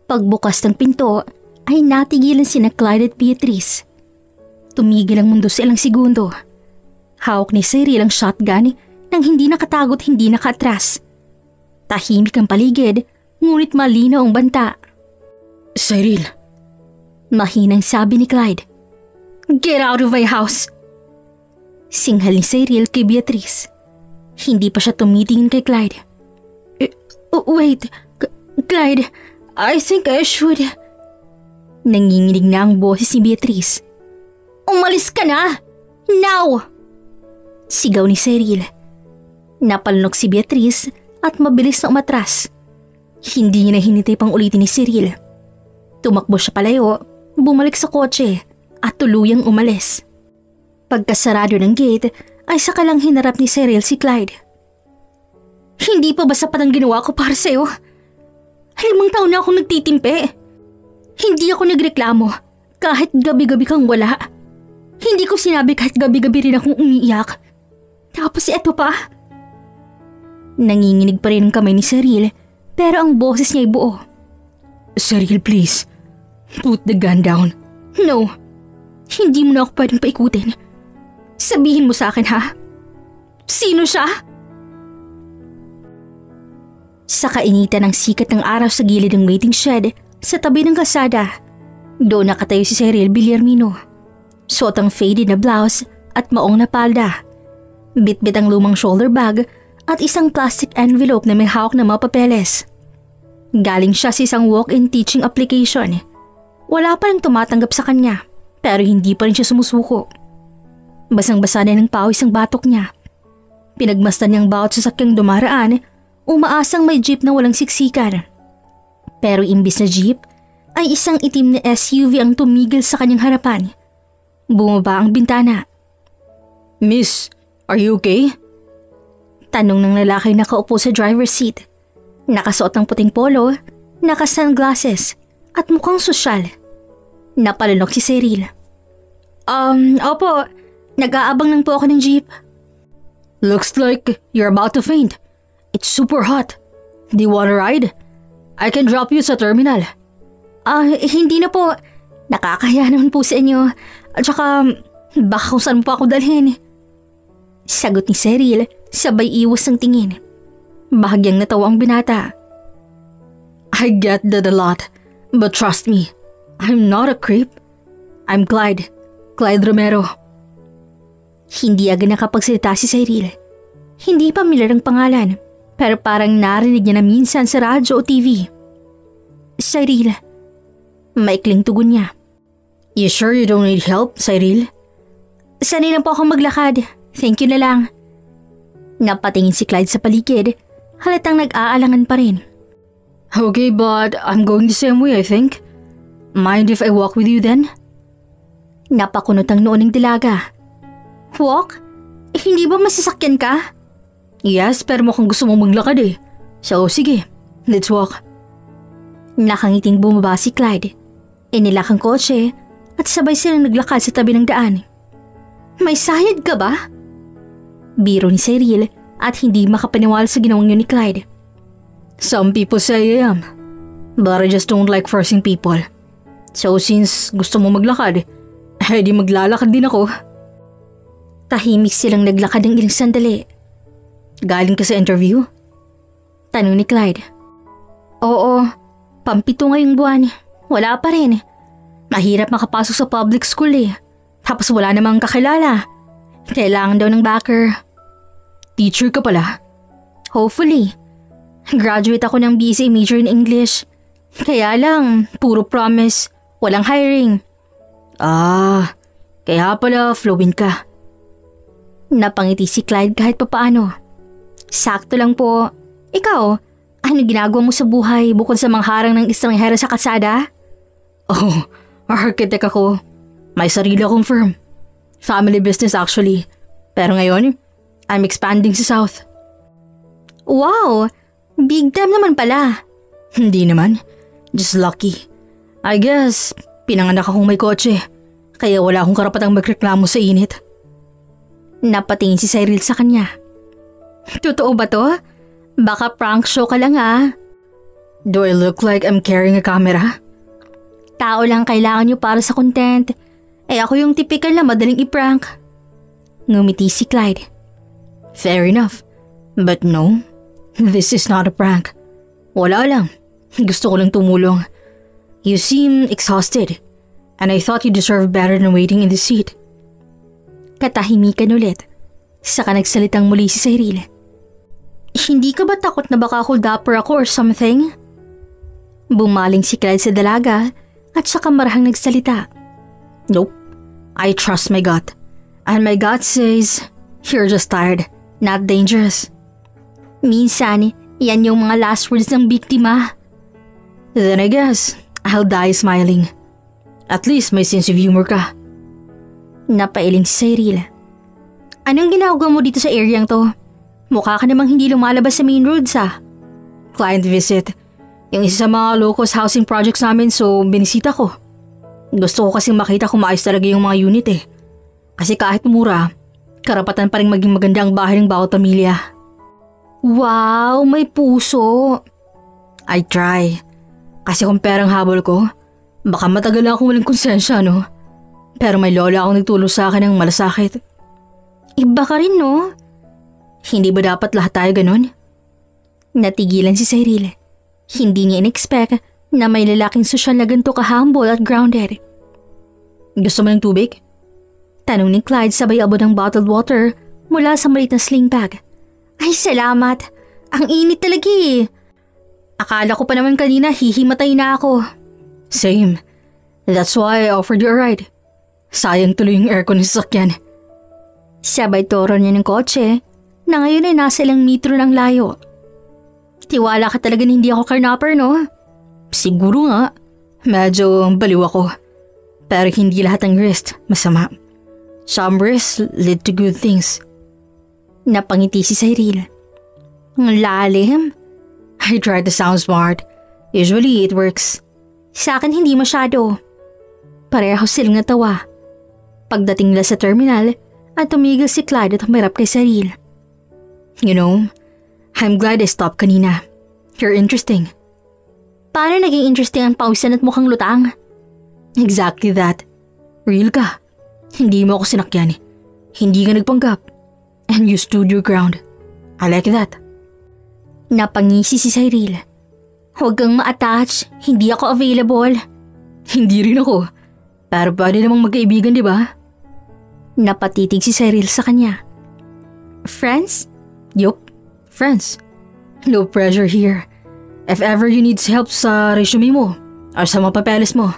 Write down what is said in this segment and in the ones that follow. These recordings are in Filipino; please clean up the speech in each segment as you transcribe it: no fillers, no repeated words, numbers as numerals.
Pagbukas ng pinto ay natigilan sina Clyde at Beatrice. Tumigil ang mundo sa ilang segundo. Hawak ni Cyril ang shotgun nang hindi nakatagot, hindi nakaatras. Tahimik ang paligid, ngunit malinaw ang banta. Cyril! Mahinang sabi ni Clyde. Get out of my house! Singhal ni Cyril kay Beatrice. Hindi pa siya tumitingin kay Clyde. Wait, Clyde, I think I should... Nanginginig na ang boses ni Beatrice. Umalis ka na! Now! Sigaw ni Cyril. Napalunok si Beatrice at mabilis na umatras. Hindi niya na hinintay pang ulitin ni Cyril. Tumakbo siya palayo, bumalik sa kotse at tuluyang umalis. Pagkasarado ng gate ay saka lang hinarap ni Cyril si Clyde. Hindi pa ba sapat ang ginawa ko para sa'yo? 5 taon na akong nagtitimpe. Hindi ako nagreklamo kahit gabi-gabi kang wala. Hindi ko sinabi kahit gabi-gabi rin akong umiiyak. Tapos eto pa. Nanginginig pa rin ang kamay ni Cyril pero ang boses niya ay buo. Cyril, please. Put the gun down. No. Hindi mo na ako pwedeng paikutin. Sabihin mo sa akin, ha? Sino siya? Sa kainitan ng sikat ng araw sa gilid ng waiting shed sa tabi ng kalsada, doon nakatayo si Cyril Villarmino. Suot ang faded na blouse at maong na palda. Bitbit ang lumang shoulder bag at isang plastic envelope na may hawak na mga papeles. Galing siya sa isang walk-in teaching application. Wala pa rin tumatanggap sa kanya pero hindi pa rin siya sumusuko. Basang-basa na ng pawis ang batok niya. Pinagmasdan niyang bawat sasakyang dumaraan, umaasang may jeep na walang siksikan. Pero imbis na jeep, ay isang itim na SUV ang tumigil sa kanyang harapan. Bumaba ang bintana. Miss, are you okay? Tanong ng lalaki nakaupo sa driver's seat. Nakasuot ng puting polo, naka-sunglasses at mukhang sosyal. Napalunok si Cyril. Opo, nag-aabang lang po ako ng jeep. Looks like you're about to faint. It's super hot. Do you want a ride? I can drop you sa terminal. Hindi na po. Nakakaya naman po sa inyo. At saka, baka kung saan po ako dalhin. Sagot ni Cyril, sabay iwas ng tingin. Bahagyang natawa ang binata. I get that a lot, but trust me, I'm not a creep. I'm Clyde Romero. Hindi agad nakapagsalita si Cyril. Hindi pamilyar ang pangalan, pero parang narinig niya na minsan sa radyo o TV. Cyril. Maikling tugon niya. You sure you don't need help, Cyril? Sanay lang po akong maglakad. Thank you na lang. Napatingin si Clyde sa paligid, halatang nag-aalangan pa rin. Okay, but I'm going the same way, I think. Mind if I walk with you then? Napakunot ang noon ng dilaga. Walk? Hindi ba masasakyan ka? Yes, pero mukhang gusto mong maglakad eh. So sige, let's walk. Nakangiting bumaba si Clyde. Inilak ang kotse at sabay silang naglakad sa tabi ng daan. May sayad ka ba? Biro ni Cyril at hindi makapaniwala sa ginawang yun ni Clyde. Some people say I am, but I just don't like forcing people. So since gusto mo maglakad, di maglalakad din ako. Tahimik silang naglakad ng ilang sandali. Galing ka sa interview? Tanong ni Clyde. Oo, pampito ngayong buwan. Wala pa rin. Mahirap makapasok sa public school eh. Tapos wala namang kakilala. Kailangan daw ng backer. Teacher ka pala? Hopefully. Graduate ako ng BSA major in English. Kaya lang, puro promise. Walang hiring. Kaya pala fluent ka. Napangiti si Clyde kahit papaano. Sakto lang po. Ikaw, ano ginagawa mo sa buhay bukod sa mangharang ng estranghero sa kalsada? Architect ako. May sarili akong firm. Family business actually. Pero ngayon, I'm expanding sa South. Wow! Big time naman pala. Hindi naman. Just lucky. I guess, pinanganak akong may kotse. Kaya wala akong karapatang magreklamo sa init. Napatingin si Cyril sa kanya. Totoo ba to? Baka prank show ka lang ah. Do I look like I'm carrying a camera? Tao lang kailangan niyo para sa content. Ako yung typical na madaling i-prank. Ngumiti si Clyde. Fair enough. But no, this is not a prank. Wala lang. Gusto ko lang tumulong. You seem exhausted. And I thought you deserved better than waiting in the seat. Katahimikan ulit. Saka nagsalitang muli si Cyril. Hindi ka ba takot na baka hold-upper ako or something? Bumaling si Clyde sa dalaga at saka marahang nagsalita. Nope. I trust my gut. And my gut says, you're just tired, not dangerous. Minsan, yan yung mga last words ng biktima. Then I guess, I'll die smiling. At least may sense of humor ka. Napailing si Cyril. Anong ginagawa mo dito sa areang to? Mukha ka namang hindi lumalabas sa main roads ah. Client visit. Yung isa sa mga low-cost housing projects namin so binisita ko. Gusto ko kasing makita kung maayos talaga yung mga unit eh. Kasi kahit mura, karapatan pa rin maging maganda ang bahay ng bawat pamilya. Wow, may puso. I try. Kasi kung perang habol ko, baka matagal na akong walang konsensya no? Pero may lola akong nagtulong sa akin ng malasakit. Iba ka rin no? Hindi ba dapat lahat tayo ganun? Natigilan si Cyril. Hindi niya in-expect na may lalaking sosyal na ganito ka-humble at grounded. Gusto mo ng tubig? Tanong ni Clyde sabay abot ng bottled water mula sa maliit na sling bag. Ay salamat! Ang init talaga eh. Akala ko pa naman kanina hihimatay na ako. Same. That's why I offered you a ride. Sayang tuloy yung aircon ng sasakyan. Sabay toro niya ng kotse na ngayon ay nasa ilang metro ng layo. Tiwala ka talaga na hindi ako carnapper, no? Siguro nga. Medyo baliw ako. Pero hindi lahat ng risk masama. Some risks lead to good things. Napangiti si Cyril. Ang lalim. I try to sound smart. Usually it works. Sa akin hindi masyado. Pareho silang natawa. Pagdating nila sa terminal at tumigil si Clyde at humirap kay Cyril. You know, I'm glad I stopped kanina. You're interesting. Paano naging interesting ang pawisan at mukhang lutang? Exactly that. Real ka. Hindi mo ako sinakyan. Hindi ka nagpanggap. And you stood your ground. I like that. Napangisi si Cyril. Huwag kang ma-attach. Hindi ako available. Hindi rin ako. Pero pwede namang magkaibigan, di ba? Napatitig si Cyril sa kanya. Friends? Yup, friends. No pressure here. If ever you need help sa resume mo or sa mga papeles mo,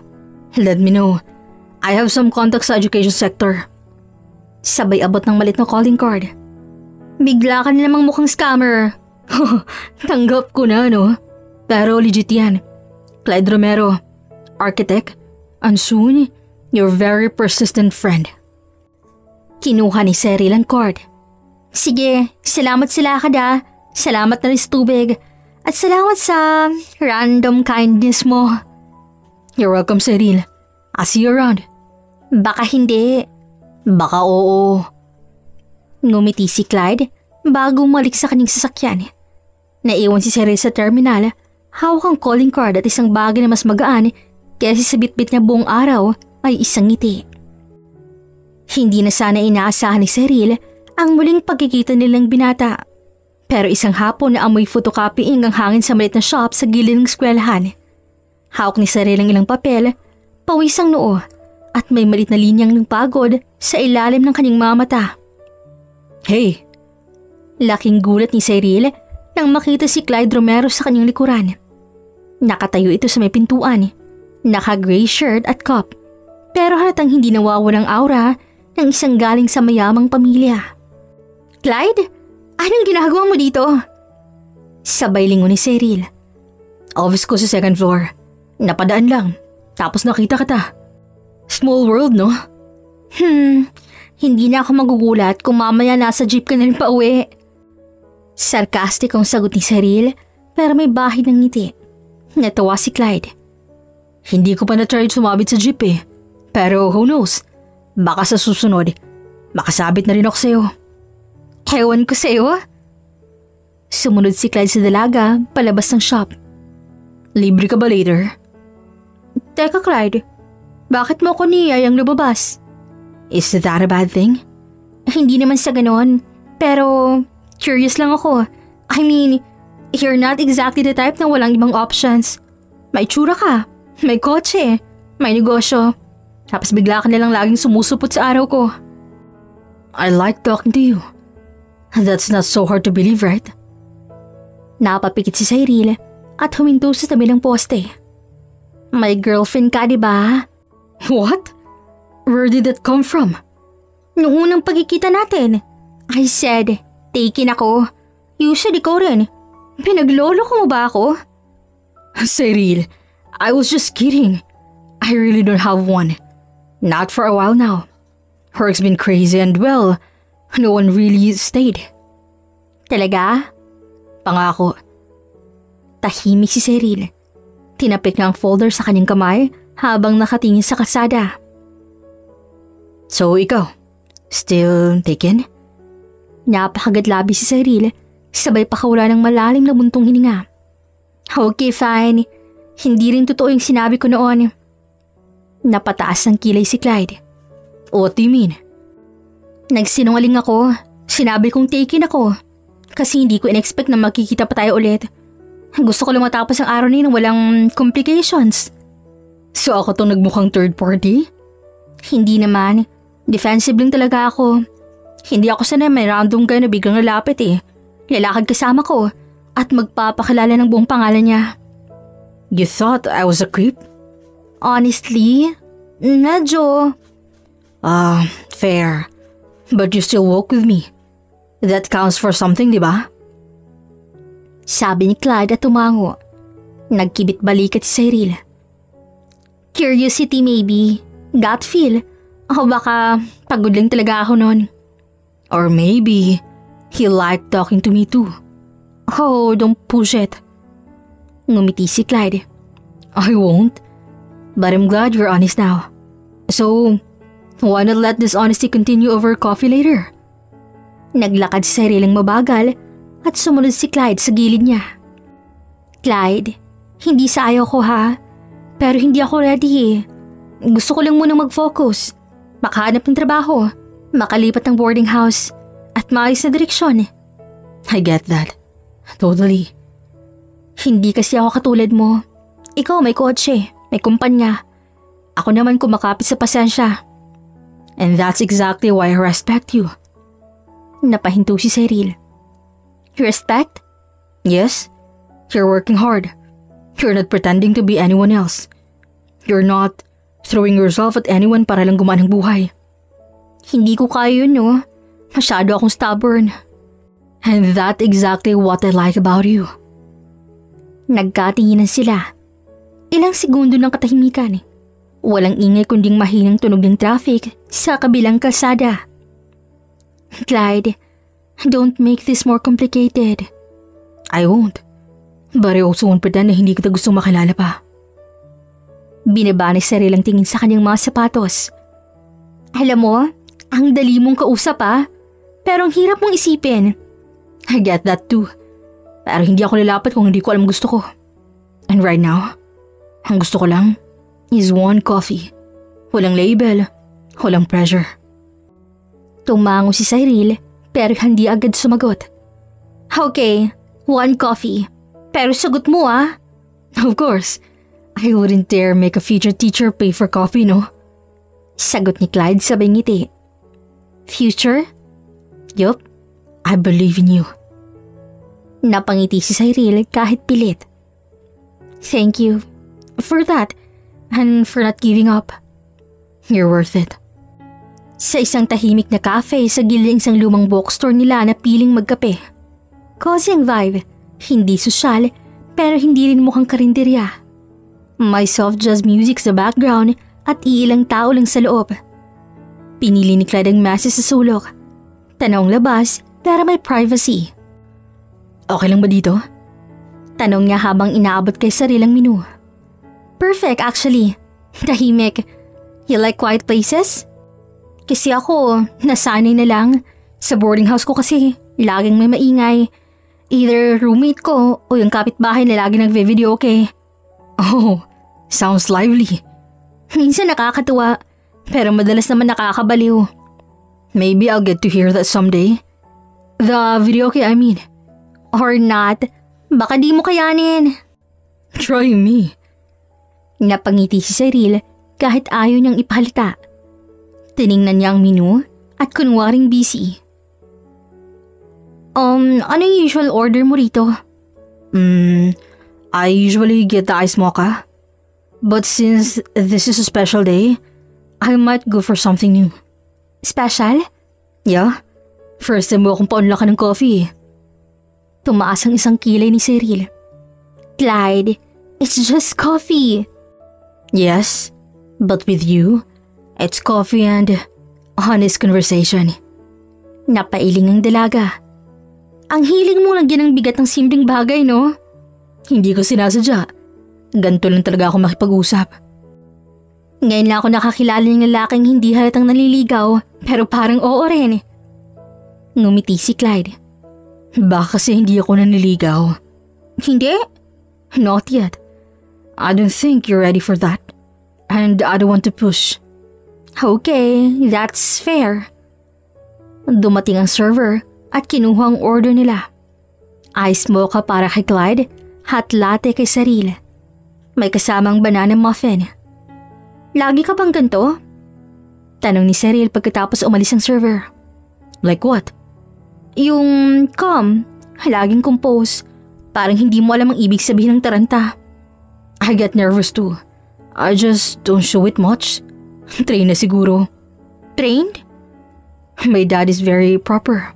let me know. I have some contacts sa education sector. Sabay abot ng malit na calling card. Bigla ka na namang mukhang scammer. Tanggap ko na, no? Pero legit yan. Clyde Romero, architect, and soon, your very persistent friend. Kinuha ni Cyril ang card. Sige, salamat sila kada. Salamat na rin sa tubig. At salamat sa random kindness mo. You're welcome, Cyril. I'll see you around. Baka hindi. Baka oo. Ngumiti si Clyde bago umalik sa kanyang sasakyan. Naiwan si Cyril sa terminal, hawak ang calling card at isang bagay na mas magaan kaysa sa bitbit niya buong araw ay isang ngiti. Hindi na sana inaasahan ni Cyril ang muling pagkikita nilang binata. Pero isang hapon na amoy photocopying ang hangin sa maliit na shop sa gilid ng eskwelahan. Hawak ni Cyril ang ilang papel, pawis ang noo at may malit na linyang ng pagod sa ilalim ng kanyang mga mata. Hey! Laking gulat ni Cyril nang makita si Clyde Romero sa kanyang likuran. Nakatayo ito sa may pintuan, naka-gray shirt at cup, pero halatang hindi nawawalang aura ng isang galing sa mayamang pamilya. Clyde, anong ginagawa mo dito? Sabay lingon ni Cyril. Office ko sa second floor. Napadaan lang, tapos nakita kita. Small world, no? Hindi na ako magugulat kung mamaya nasa jeep ka na rin pa uwi. Sarcastic ang sagot ni Cyril pero may bahid ng ngiti. Natawa si Clyde. Hindi ko pa na-try sumabit sa jeep eh. Pero who knows? Baka sa susunod, makasabit na rin ako sa'yo. Ewan ko sa'yo. Sumunod si Clyde sa dalaga palabas ng shop. Libre ka ba later? Teka Clyde, bakit mo ko niyayang lumabas? Is that a bad thing? Hindi naman sa ganon, pero curious lang ako. I mean, you're not exactly the type na walang ibang options. May tsura ka, may kotse, may negosyo. Tapos bigla ka nalang laging sumusupot sa araw ko. I like talking to you. That's not so hard to believe, right? Napapikit si Cyril at huminto sa tabi ng poste. May girlfriend ka, diba? What? Where did that come from? Noong unang pagkikita natin, I said, taken ako. You said ikaw rin. Pinaglolo ko mo ba ako? Cyril, I was just kidding. I really don't have one. Not for a while now. Work's been crazy and well, no one really stayed. Talaga? Pangako. Tahimik si Cyril. Tinapik niya ang folder sa kanyang kamay habang nakatingin sa kalsada. So ikaw, still taken? Napakagadlabi si Cyril, sabay pakawala ng malalim na buntong hininga. Okay, fine. Hindi rin totoo yung sinabi ko noon. Napataas ng kilay si Clyde. What do you mean? Nagsinungaling ako. Sinabi kong taken ako. Kasi hindi ko in-expect na magkikita pa tayo ulit. Gusto ko lang matapos ang araw na yun walang complications. So ako tong nagmukhang third party? Hindi naman. Defensive lang talaga ako. Hindi ako sanay may random guy na biglang lalapit eh. Lalakad kasama ko at magpapakilala ng buong pangalan niya. You thought I was a creep? Honestly, medyo. Fair. But you still walk with me. That counts for something, di ba? Sabi ni Clyde at tumango. Nagkibit balikat si Cyril. Curiosity maybe. Gut feel. O baka pagod lang talaga ako noon. Or maybe he liked talking to me too. Oh, don't push it. Ngumiti si Clyde. I won't. But I'm glad you're honest now. So, why not let this honesty continue over coffee later? Naglakad si Cyril ng mabagal at sumunod si Clyde sa gilid niya. Clyde, hindi sa ayaw ko ha, pero hindi ako ready eh. Gusto ko lang munang mag-focus, makahanap ng trabaho, makalipat ng boarding house, at maayos na direksyon. I get that. Totally. Hindi kasi ako katulad mo. Ikaw may kotse, may kumpanya. Ako naman kumakapit sa pasensya. And that's exactly why I respect you. Napahinto si Cyril. Respect? Yes. You're working hard. You're not pretending to be anyone else. You're not throwing yourself at anyone para lang gumaan ang buhay. Hindi ko kaya yun, no? Masyado akong stubborn. And that's exactly what I like about you. Nagkatinginan sila. Ilang segundo ng katahimikan. Walang ingay kunding mahinang tunog ng traffic sa kabilang kalsada. Clyde, don't make this more complicated. I won't. But I also won't pretend na hindi kita gustong makilala pa. Binaba ni Cyril ang tingin sa kanyang mga sapatos. Alam mo, ang dali mong kausap pero ang hirap mong isipin. I get that too. Pero hindi ako lalapat kung hindi ko alam gusto ko. And right now, ang gusto ko lang is one coffee. Walang label, walang pressure. Tumango si Cyril pero hindi agad sumagot. Okay, one coffee. Pero sagot mo Of course. I wouldn't dare make a future teacher pay for coffee, no? Sagot ni Clyde sabay ngiti. Future? Yup, I believe in you. Napangiti si Cyril kahit pilit. Thank you for that and for not giving up. You're worth it. Sa isang tahimik na cafe sa gilid ng isang lumang bookstore nila na piling magkape. Cozy ang vibe, hindi sosyal pero hindi rin mukhang karinderya. May soft jazz music sa background at iilang tao lang sa loob. Pinili ni Clyde ang mesa sa sulok. Tanong labas pero may privacy. Okay lang ba dito? Tanong niya habang inaabot kay sarilang menu. Perfect actually. Tahimik. You like quiet places? Kasi ako, nasanay na lang. Sa boarding house ko kasi, laging may maingay. Either roommate ko o yung kapitbahay na lagi nagve-video okay. Oh, sounds lively. Minsan nakakatuwa, pero madalas naman nakakabaliw. Maybe I'll get to hear that someday. The videoke, I mean. Or not, baka di mo kayanin. Try me. Napangiti si Cyril kahit ayaw niyang ipalita. Tiningnan niya ang menu at kunwaring busy. Anong usual order mo rito? I usually get the ice mocha. But since this is a special day, I might go for something new. Special? Yeah. First time mo akong paunlakan ng coffee. Tumaas ang isang kilay ni Cyril. Clyde, it's just coffee. Yes, but with you, it's coffee and honest conversation. Napailing ang dalaga. Ang hiling mo lagyan ng bigat ng simpleng bagay, no? Hindi ko sinasadya. Ganito lang talaga ako makipag-usap. Ngayon lang ako nakakilala ng lalaking hindi halatang naliligaw, pero parang oo rin. Ngumiti si Clyde. Baka kasi hindi ako naniligaw. Hindi? Not yet. I don't think you're ready for that. And I don't want to push. Okay, that's fair. Dumating ang server at kinuha ang order nila. Ice mocha para kay Clyde, hot latte kay Cyril. May kasamang banana muffin. Lagi ka bang ganito? Tanong ni Cyril pagkatapos umalis ang server. Like what? Yung calm, laging compose. Parang hindi mo alam ang ibig sabihin ng taranta. I get nervous too. I just don't show it much. Train na siguro. Trained? My dad is very proper.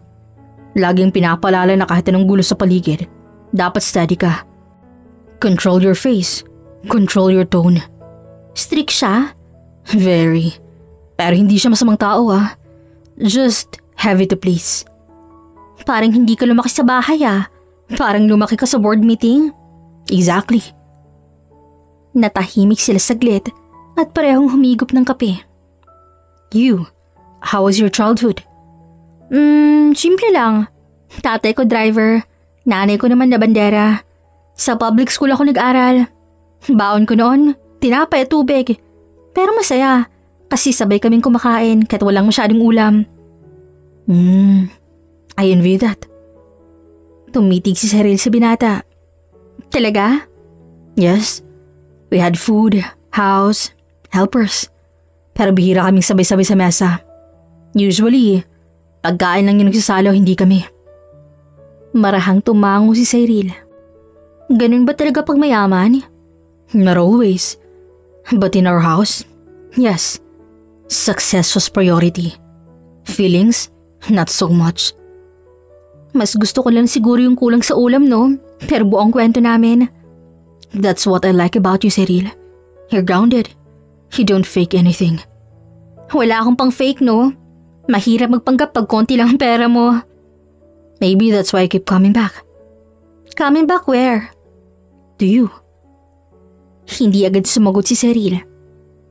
Laging pinapalala na kahit anong gulo sa paligid, dapat steady ka. Control your face. Control your tone. Strict siya? Very. Pero hindi siya masamang tao ah. Just heavy to please. Parang hindi ka lumaki sa bahay ah. Parang lumaki ka sa board meeting. Exactly. Natahimik sila saglit at parehong humigop ng kape. You, how was your childhood? Simple lang. Tatay ko driver, nanay ko naman na bandera. Sa public school ako nag-aral. Baon ko noon, tinapay at tubig. Pero masaya, kasi sabay kaming kumakain kahit walang masyadong ulam. I envy that. Tumitig si Cyril sa binata. Talaga? Yes. We had food, house, helpers. Pero bihira kaming sabay-sabay sa mesa. Usually, pagkain lang yung nagsasalo, hindi kami. Marahang tumango si Cyril. Ganun ba talaga pag mayaman? Not always. But in our house, yes. Success was priority. Feelings, not so much. Mas gusto ko lang siguro yung kulang sa ulam, no? Pero buong kwento namin. That's what I like about you, Cyril. You're grounded. You don't fake anything. Wala akong pang fake, no? Mahirap magpanggap pag konti lang ang pera mo. Maybe that's why I keep coming back. Coming back where? To you. Hindi agad sumagot si Cyril.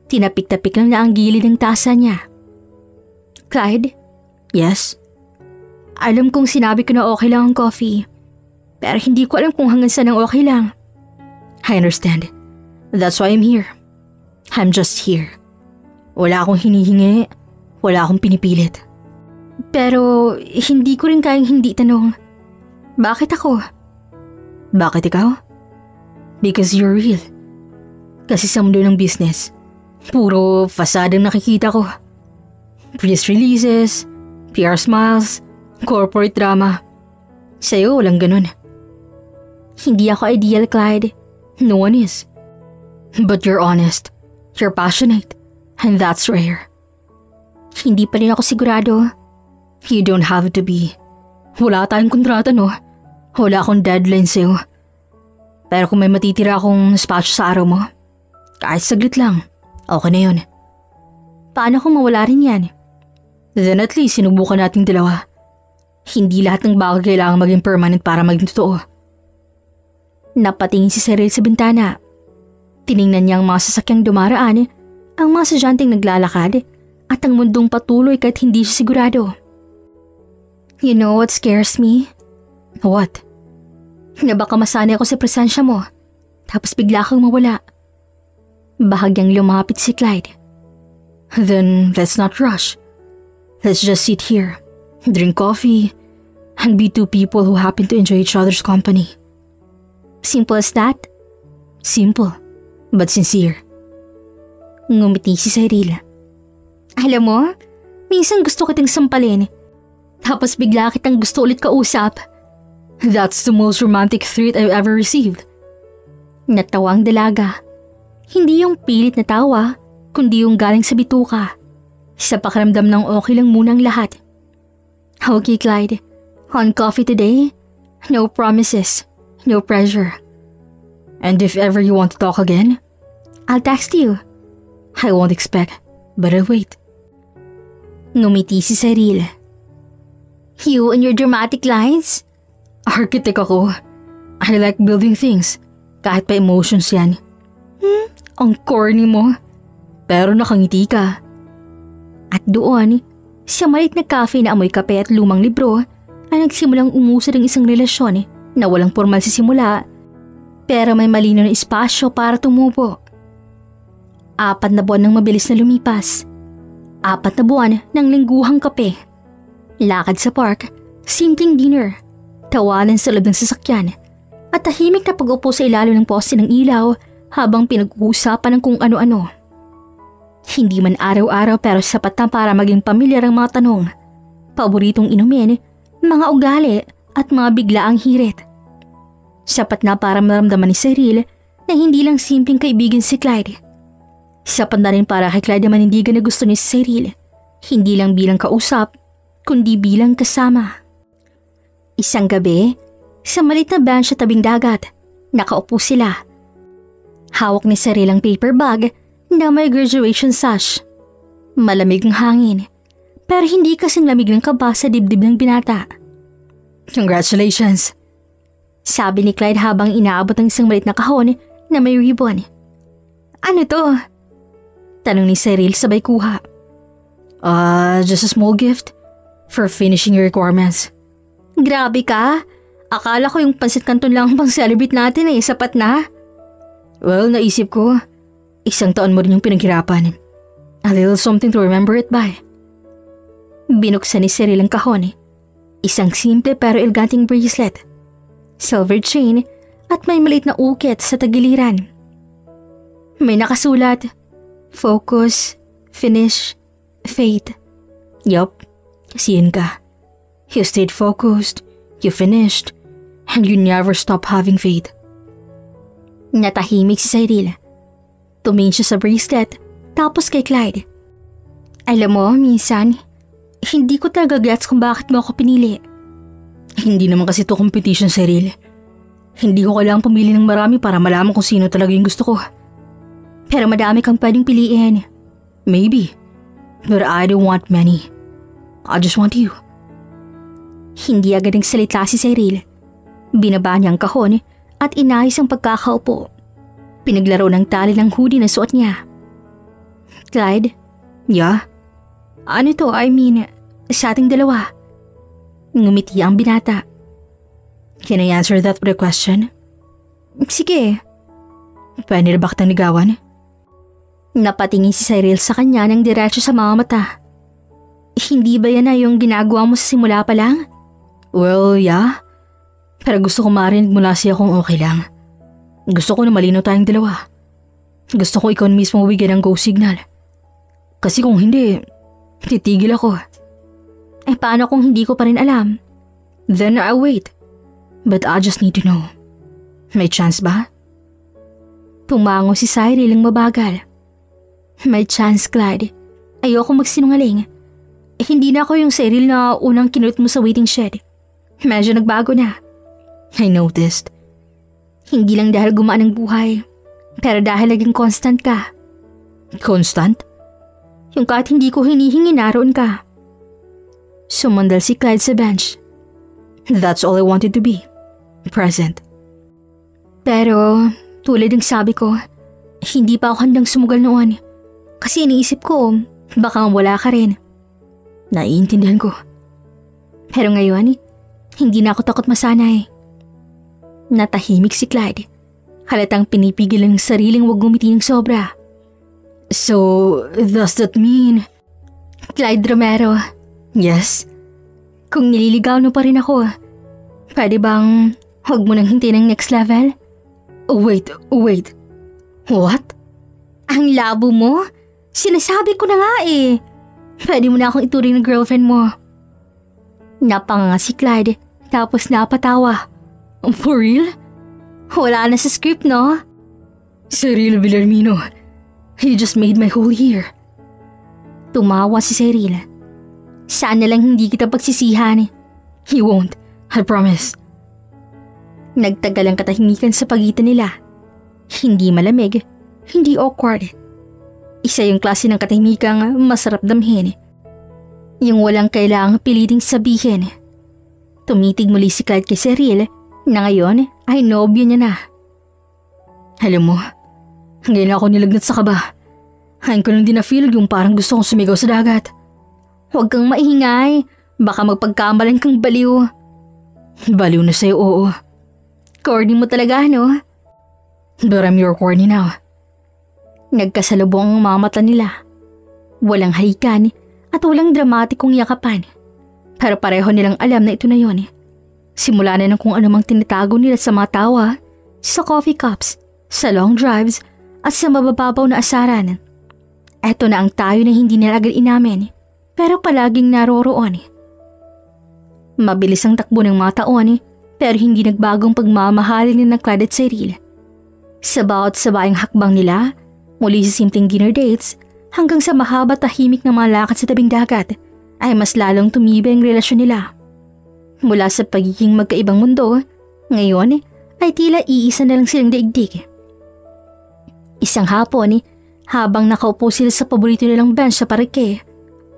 Tinapik-tapik lang na ang gilid ng tasa niya. Clyde? Yes? Alam kong sinabi ko na okay lang ang coffee. Pero hindi ko alam kung hanggang saan ang okay lang. I understand. That's why I'm here. I'm just here. Wala akong hinihingi. Wala akong pinipilit. Pero hindi ko rin kayang hindi tanong. Bakit ako? Bakit ikaw? Because you're real. Kasi sa mundo ng business, puro fasadang nakikita ko. Press releases, PR smiles, corporate drama. Sa'yo walang ganun. Hindi ako ideal, Clyde. No one is. But you're honest. You're passionate. And that's rare. Hindi pa rin ako sigurado. You don't have to be. Wala tayong kontrata, no? Wala akong deadline sa'yo. Pero kung may matitira akong spatch sa araw mo, kahit saglit lang, okay na yun. Paano kung mawala rin yan? Then at least sinubukan nating dalawa. Hindi lahat ng bagay kailangan maging permanent para maging totoo. Napatingin si Cyril sa bintana. Tiningnan niya ang mga sasakyang dumaraan, ang mga sadyanteng naglalakad, at ang mundong patuloy kahit hindi siya sigurado. You know what scares me? What? Na baka masanay ako sa presensya mo. Tapos bigla kang mawala. Bahagyang lumapit si Clyde. Then let's not rush. Let's just sit here, drink coffee, and be two people who happen to enjoy each other's company. Simple as that? Simple, but sincere. Ngumiti si Cyril. Alam mo, minsan gusto kitang sampalin. Tapos bigla kitang gusto ulit kausap. That's the most romantic treat I've ever received. Natawa ang dalaga. Hindi yung pilit na tawa, kundi yung galing sa bituka. Sa pakiramdam ng okay lang munang lahat. Okay, Clyde. On coffee today? No promises. No pressure. And if ever you want to talk again? I'll text you. I won't expect, but I'll wait. Ngumiti si Cyril. You and your dramatic lines? Architect ako. I like building things. Kahit pa emotions yan. Ang corny mo. Pero nakangiti ka. At doon, sa maliit na cafe na amoy kape at lumang libro, ay nagsimulang umusad ang isang relasyon na walang formal sa simula, pero may malinaw na espasyo para tumubo. 4 na buwan nang mabilis na lumipas. 4 na buwan ng lingguhang kape. Lakad sa park, simpleng dinner, tawanan sa loob ng sasakyan, at tahimik na pag-upo sa ilalim ng poste ng ilaw habang pinag-uusapan ng kung ano-ano. Hindi man araw-araw pero sapat na para maging pamilyar ang mga tanong, paboritong inumin, mga ugali at mga biglaang hirit. Sapat na para maramdaman ni Cyril na hindi lang simpleng kaibigan si Clyde. Sapat na rin para kay Clyde na manindigan na gusto ni Cyril, hindi lang bilang kausap, kundi bilang kasama. Isang gabi, sa malit na bench sa tabing dagat, nakaupo sila. Hawak ni Cyril ang paper bag na may graduation sash. Malamig ang hangin, pero hindi kasing lamig ng kaba sa dibdib ng binata. Congratulations! Sabi ni Clyde habang inaabot ang isang malit na kahon na may ribbon. Ano to? Tanong ni Cyril sabay kuha. Just a small gift for finishing your requirements. Grabe ka! Akala ko yung pansit canton lang pang celebrate natin sapat na. Well, naisip ko, 1 taon mo rin yung pinaghirapan. A little something to remember it by. Binuksan ni Cyril ang kahon. Isang simple pero eleganteng bracelet, silver chain at may maliit na ukit sa tagiliran. May nakasulat, focus, finish, faith. Yup, kasiyan ka. You stayed focused, you finished, and you never stop having faith. Natahimik si Cyril. Tumingin siya sa bracelet, tapos kay Clyde. Alam mo, minsan, hindi ko talaga gets kung bakit mo ako pinili. Hindi naman kasi to competition, Cyril. Hindi ko kailangang pumili ng marami para malaman kung sino talaga yung gusto ko. Pero madami kang pwedeng piliin. Maybe, but I don't want many. I just want you. Hindi agad ang salita si Cyril. Binaba niya ang kahon at inayos ang pagkakaupo. Pinaglaro ng tali ng hoodie na suot niya. Clyde? Yeah? Ano to? I mean, sa ating dalawa. Ngumiti ang binata. Can I answer that with a question? Sige. Pwede na ba kitang ligawan? Napatingin si Cyril sa kanya ng diretso sa mga mata. Hindi ba yan na yung ginagawa mo sa simula pa lang? Well, yeah. Pero gusto ko marinig mula siya kung okay lang. Gusto ko na malinaw tayong dalawa. Gusto ko ikaw mismo bigyan ng go signal. Kasi kung hindi, titigil ako. Paano kung hindi ko pa rin alam? Then I'll wait. But I just need to know. May chance ba? Tumango si Cyril ng mabagal. May chance, Clyde. Ayoko magsinungaling. Hindi na ako yung Cyril na unang kinut mo sa waiting shed. Medyo nagbago na. I noticed. Hindi lang dahil gumaan ang buhay, pero dahil naging constant ka. Constant? Yung kahit hindi ko hinihingi naroon ka. Sumandal si Clyde sa bench. That's all I wanted to be. Present. Pero, tulad ng sabi ko, hindi pa ako handang sumugal noon. Kasi iniisip ko, baka wala ka rin. Naiintindihan ko. Pero ngayon, hindi na ako takot masanay. Natahimik si Clyde. Halatang pinipigil ang sariling wag ngumiti ng sobra. So, does that mean… Clyde Romero, Yes? kung nililigaw mo pa rin ako, pwede bang huwag mo nang hintayin ng next level? Wait. What? Ang labo mo? Sinasabi ko na nga eh. Pwede mo na akong ituring na girlfriend mo. Napanganga si Clyde, tapos napatawa. For real? Wala na sa script, no? Cyril Villarmino, you just made my whole year. Tumawa si Cyril. Sana lang hindi kita pagsisihan. He won't, I promise. Nagtagal ang katahimikan sa pagitan nila. Hindi malamig, hindi awkward. Isa yung klase ng katahimikang masarap damhin. Yung walang kailangang piliting sabihin. Tumitig muli si Clyde kay Cyril na ngayon ay nobyo niya na. Alam mo, ngayon ako nilagnat sa kaba. Ngayon ko lang din na-feel yung parang gusto kong sumigaw sa dagat. Huwag kang maingay, baka magpagkamalan kang baliw. Baliw na sa'yo, oo. Corny mo talaga, no? But I'm your corny now. Nagkasalubong ang mga mata nila. Walang halikan at walang dramatikong yakapan. Pero pareho nilang alam na ito na yun. Simula na ng kung anumang tinatago nila sa mga tawa, sa coffee cups, sa long drives, at sa mabababaw na asaran. Eto na ang tayo na hindi nila agad inamin, pero palaging naroroon. Mabilis ang takbo ng mga taon, pero hindi nagbagong pagmamahalin ni ng Clyde at Cyril. Sa bawat sabayang hakbang nila, muli sa simpleng dinner dates, hanggang sa mahaba tahimik na mga lakad sa tabing dagat, ay mas lalong tumibay ang relasyon nila. Mula sa pagiging magkaibang mundo, ngayon ay tila iisa na lang silang daigdig. Isang hapon, habang nakaupo sila sa paborito nilang bench sa parke,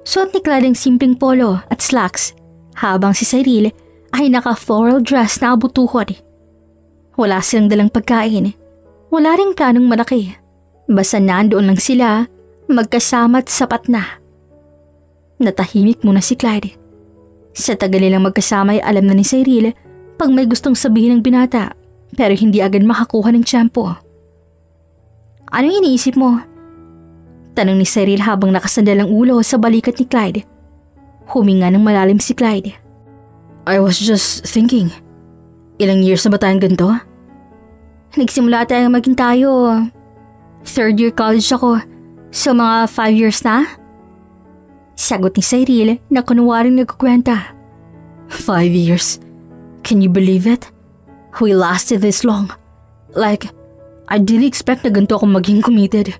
suot ni Clyde ang simpleng polo at slacks, habang si Cyril ay naka-floral dress na abutuhod. Wala silang dalang pagkain, wala ring planong malaki. Basta nandoon lang sila, magkasama at sapat na. Natahimik muna si Clyde. Sa tagal nilang magkasama ay alam na ni Cyril pag may gustong sabihin ng binata, pero hindi agad makakuha ng tiyempo. Anong iniisip mo? Tanong ni Cyril habang nakasandal ang ulo sa balikat ni Clyde. Huminga ng malalim si Clyde. I was just thinking, ilang years na ba tayong ganito? Nagsimula tayong maging tayo. 3rd year college ako, so mga 5 years na? Sagot ni Cyril na kunwaring nagkukwenta. 5 years? Can you believe it? We lasted this long. Like, I didn't expect na ganito akong maging committed.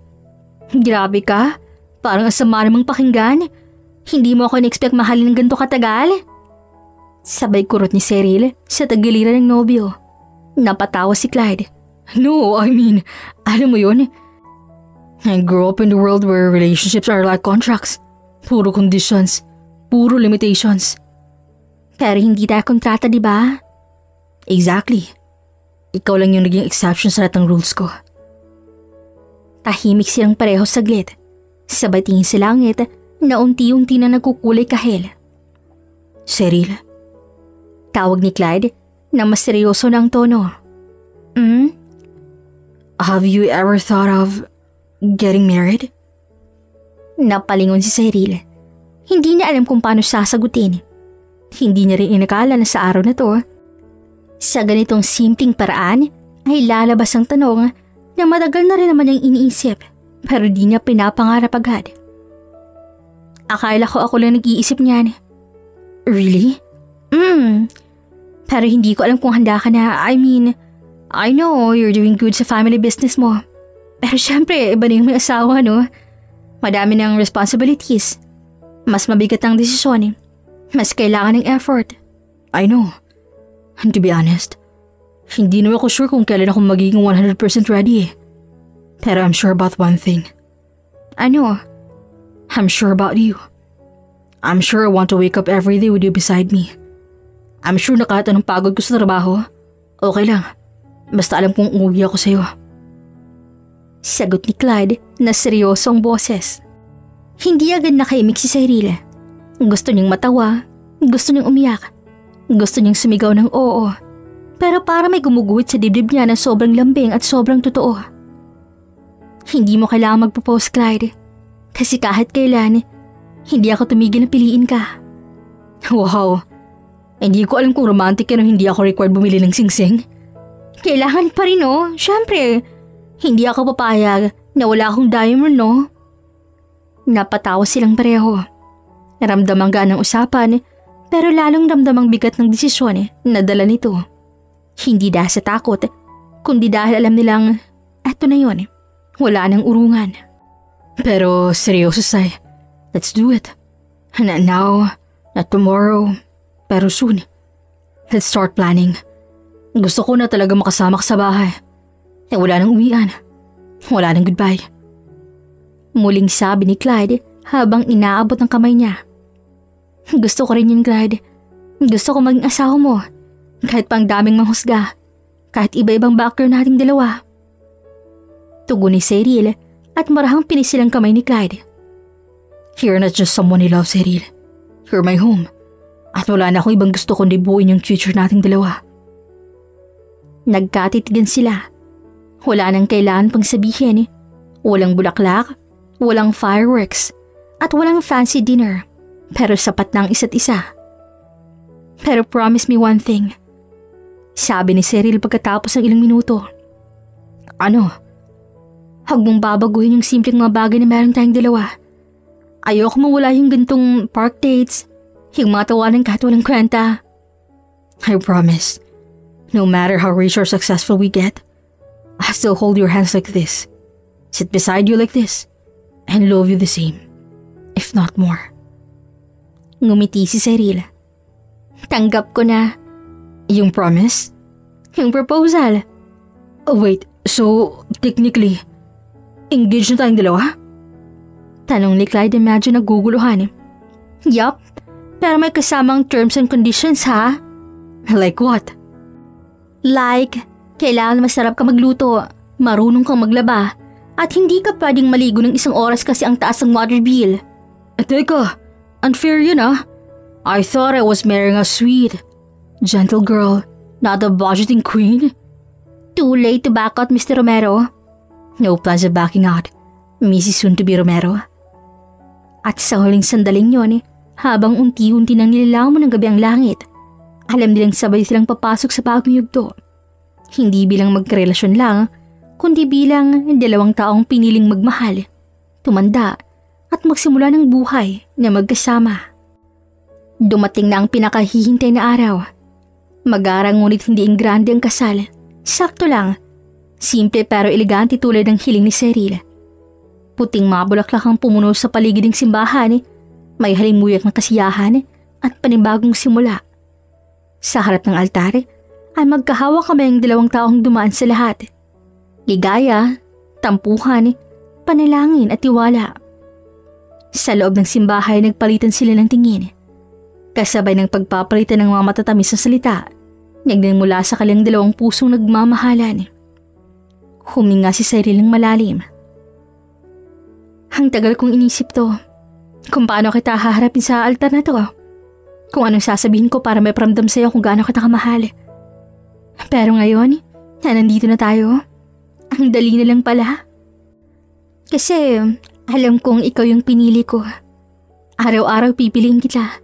Grabe ka, parang asama namang pakinggan. Hindi mo ako na-expect mahalin ng ganito katagal? Sabay kurot ni Cyril sa tagiliran ng nobyo. Napatawa si Clyde. No, I mean, alam mo yun? I grew up in the world where relationships are like contracts. Puro conditions, puro limitations. Pero hindi tayo kontrata, di ba? Exactly. Ikaw lang yung naging exception sa lahat ng rules ko. Tahimik silang pareho saglit. Sabay tingin sa langit na unti-unti na nagkukulay kahel. Cyril? Tawag ni Clyde na mas seryoso na ang tono. Have you ever thought of getting married? Napalingon si Cyril. Hindi niya alam kung paano sasagutin. Hindi niya rin inakala na sa araw na to, sa ganitong simpleng paraan ay lalabas ang tanong na matagal na rin naman niyang iniisip pero di niya pinapangarap agad. Akala ko ako lang nag-iisip niyan. Really? Pero hindi ko alam kung handa ka na. I mean, I know you're doing good sa family business mo. Pero syempre, iba na yung may asawa, no? Madami ng responsibilities. Mas mabigat ang desisyon. Mas kailangan ng effort. I know. And to be honest, hindi naman ako sure kung kailan ako magiging 100% ready. Pero I'm sure about one thing. Ano? I'm sure about you. I'm sure I want to wake up every day with you beside me. I'm sure na kahit anong pagod ko sa trabaho, okay lang. Basta alam kong uuwi ako sa'yo. Sagot ni Clyde na seryosong boses. Hindi agad nakaimik si Cyril. Gusto niyang matawa, gusto niyang umiyak, gusto niyang sumigaw ng oo. Pero para may gumuguhit sa dibdib niya na sobrang lambing at sobrang totoo. Hindi mo kailangang magpo-post, Clyde. Kasi kahit kailan, hindi ako tumigil na piliin ka. Wow, hindi ko alam kung romantic yan o hindi ako required bumili ng singsing. Kailangan pa rin, no? Siyempre, hindi ako papayag na wala akong diamond, no? Napatawa silang pareho. Naramdamang ganang usapan, pero lalong ramdamang bigat ng desisyon na dala nito. Hindi dahil sa takot, kundi dahil alam nilang, eto na yun, wala nang urungan. Pero seryoso, Sai. Let's do it. Not now, not tomorrow, pero soon. Let's start planning. Gusto ko na talaga makasama ka sa bahay. Wala nang uwian. Wala nang goodbye. Muling sabi ni Clyde habang inaabot ang kamay niya. Gusto ko rin yun, Clyde. Gusto ko maging asawa mo. Kahit pang daming manghusga. Kahit iba-ibang background nating dalawa. Tugon ni Cyril at marahang pinisil ang kamay ni Clyde. You're not just someone I love, Cyril. You're my home. At wala na akong ibang gusto kundi buuin yung future nating dalawa. Nagkatitigan sila. Wala nang kailangan pang sabihin. Walang bulaklak, walang fireworks, at walang fancy dinner. Pero sapat na ang isa't isa. Pero promise me one thing. Sabi ni Cyril pagkatapos ng ilang minuto. Ano? Huwag mong babaguhin yung simpleng mga bagay na meron tayong dalawa. Ayoko mawala yung gantong park dates, yung mga tawanan kahit walang kwenta. I promise. No matter how rich or successful we get, I still hold your hands like this, sit beside you like this, and love you the same, if not more. Ngumiti si Cyril. Tanggap ko na. Yung promise? Yung proposal. Oh wait, so technically, engaged na tayong dalawa? Tanong ni Clyde medyo naguguluhan. Yup, pero may kasamang terms and conditions ha? Like what? Like, kailangan masarap ka magluto, marunong kang maglaba, at hindi ka pwedeng maligo ng 1 oras kasi ang taas ng water bill. Teka, unfair yun ah. I thought I was marrying a sweet, gentle girl, not a budgeting queen. Too late to back out, Mr. Romero. No plans of backing out, Mrs. Soon-to-be Romero. At sa huling sandaling yon, habang unti-unti nang nilalamon ng gabi ang langit, alam nilang sabay silang papasok sa bagong yugto. Hindi bilang magkarelasyon lang, kundi bilang 2 taong piniling magmahal, tumanda, at magsimula ng buhay na magkasama. Dumating na ang pinakahihintay na araw. Magarang ngunit hindi grande ang kasal. Sakto lang. Simple pero elegante tulad ng hiling ni Cyril. Puting mga bulaklak ang pumuno sa paligid ng simbahan. May halimuyak na kasiyahan at panibagong simula. Sa harap ng altar ay magkahawak kami ang 2 taong dumaan sa lahat. Ligaya, tampuhan, panalangin at tiwala. Sa loob ng simbahan nagpalitan sila ng tingin. Kasabay ng pagpapalitan ng mga matatamis na salita, nagmula sa kanilang 2 pusong nagmamahalan. Huminga si Cyril ng malalim. Ang tagal kong inisip to, kung paano kita haharapin sa altar na to. Kung anong sasabihin ko para may paramdam sa'yo kung gaano kita kamahal. Pero ngayon, na nandito na tayo, ang dali na lang pala. Kasi alam kong ikaw yung pinili ko. Araw-araw pipiliin kita.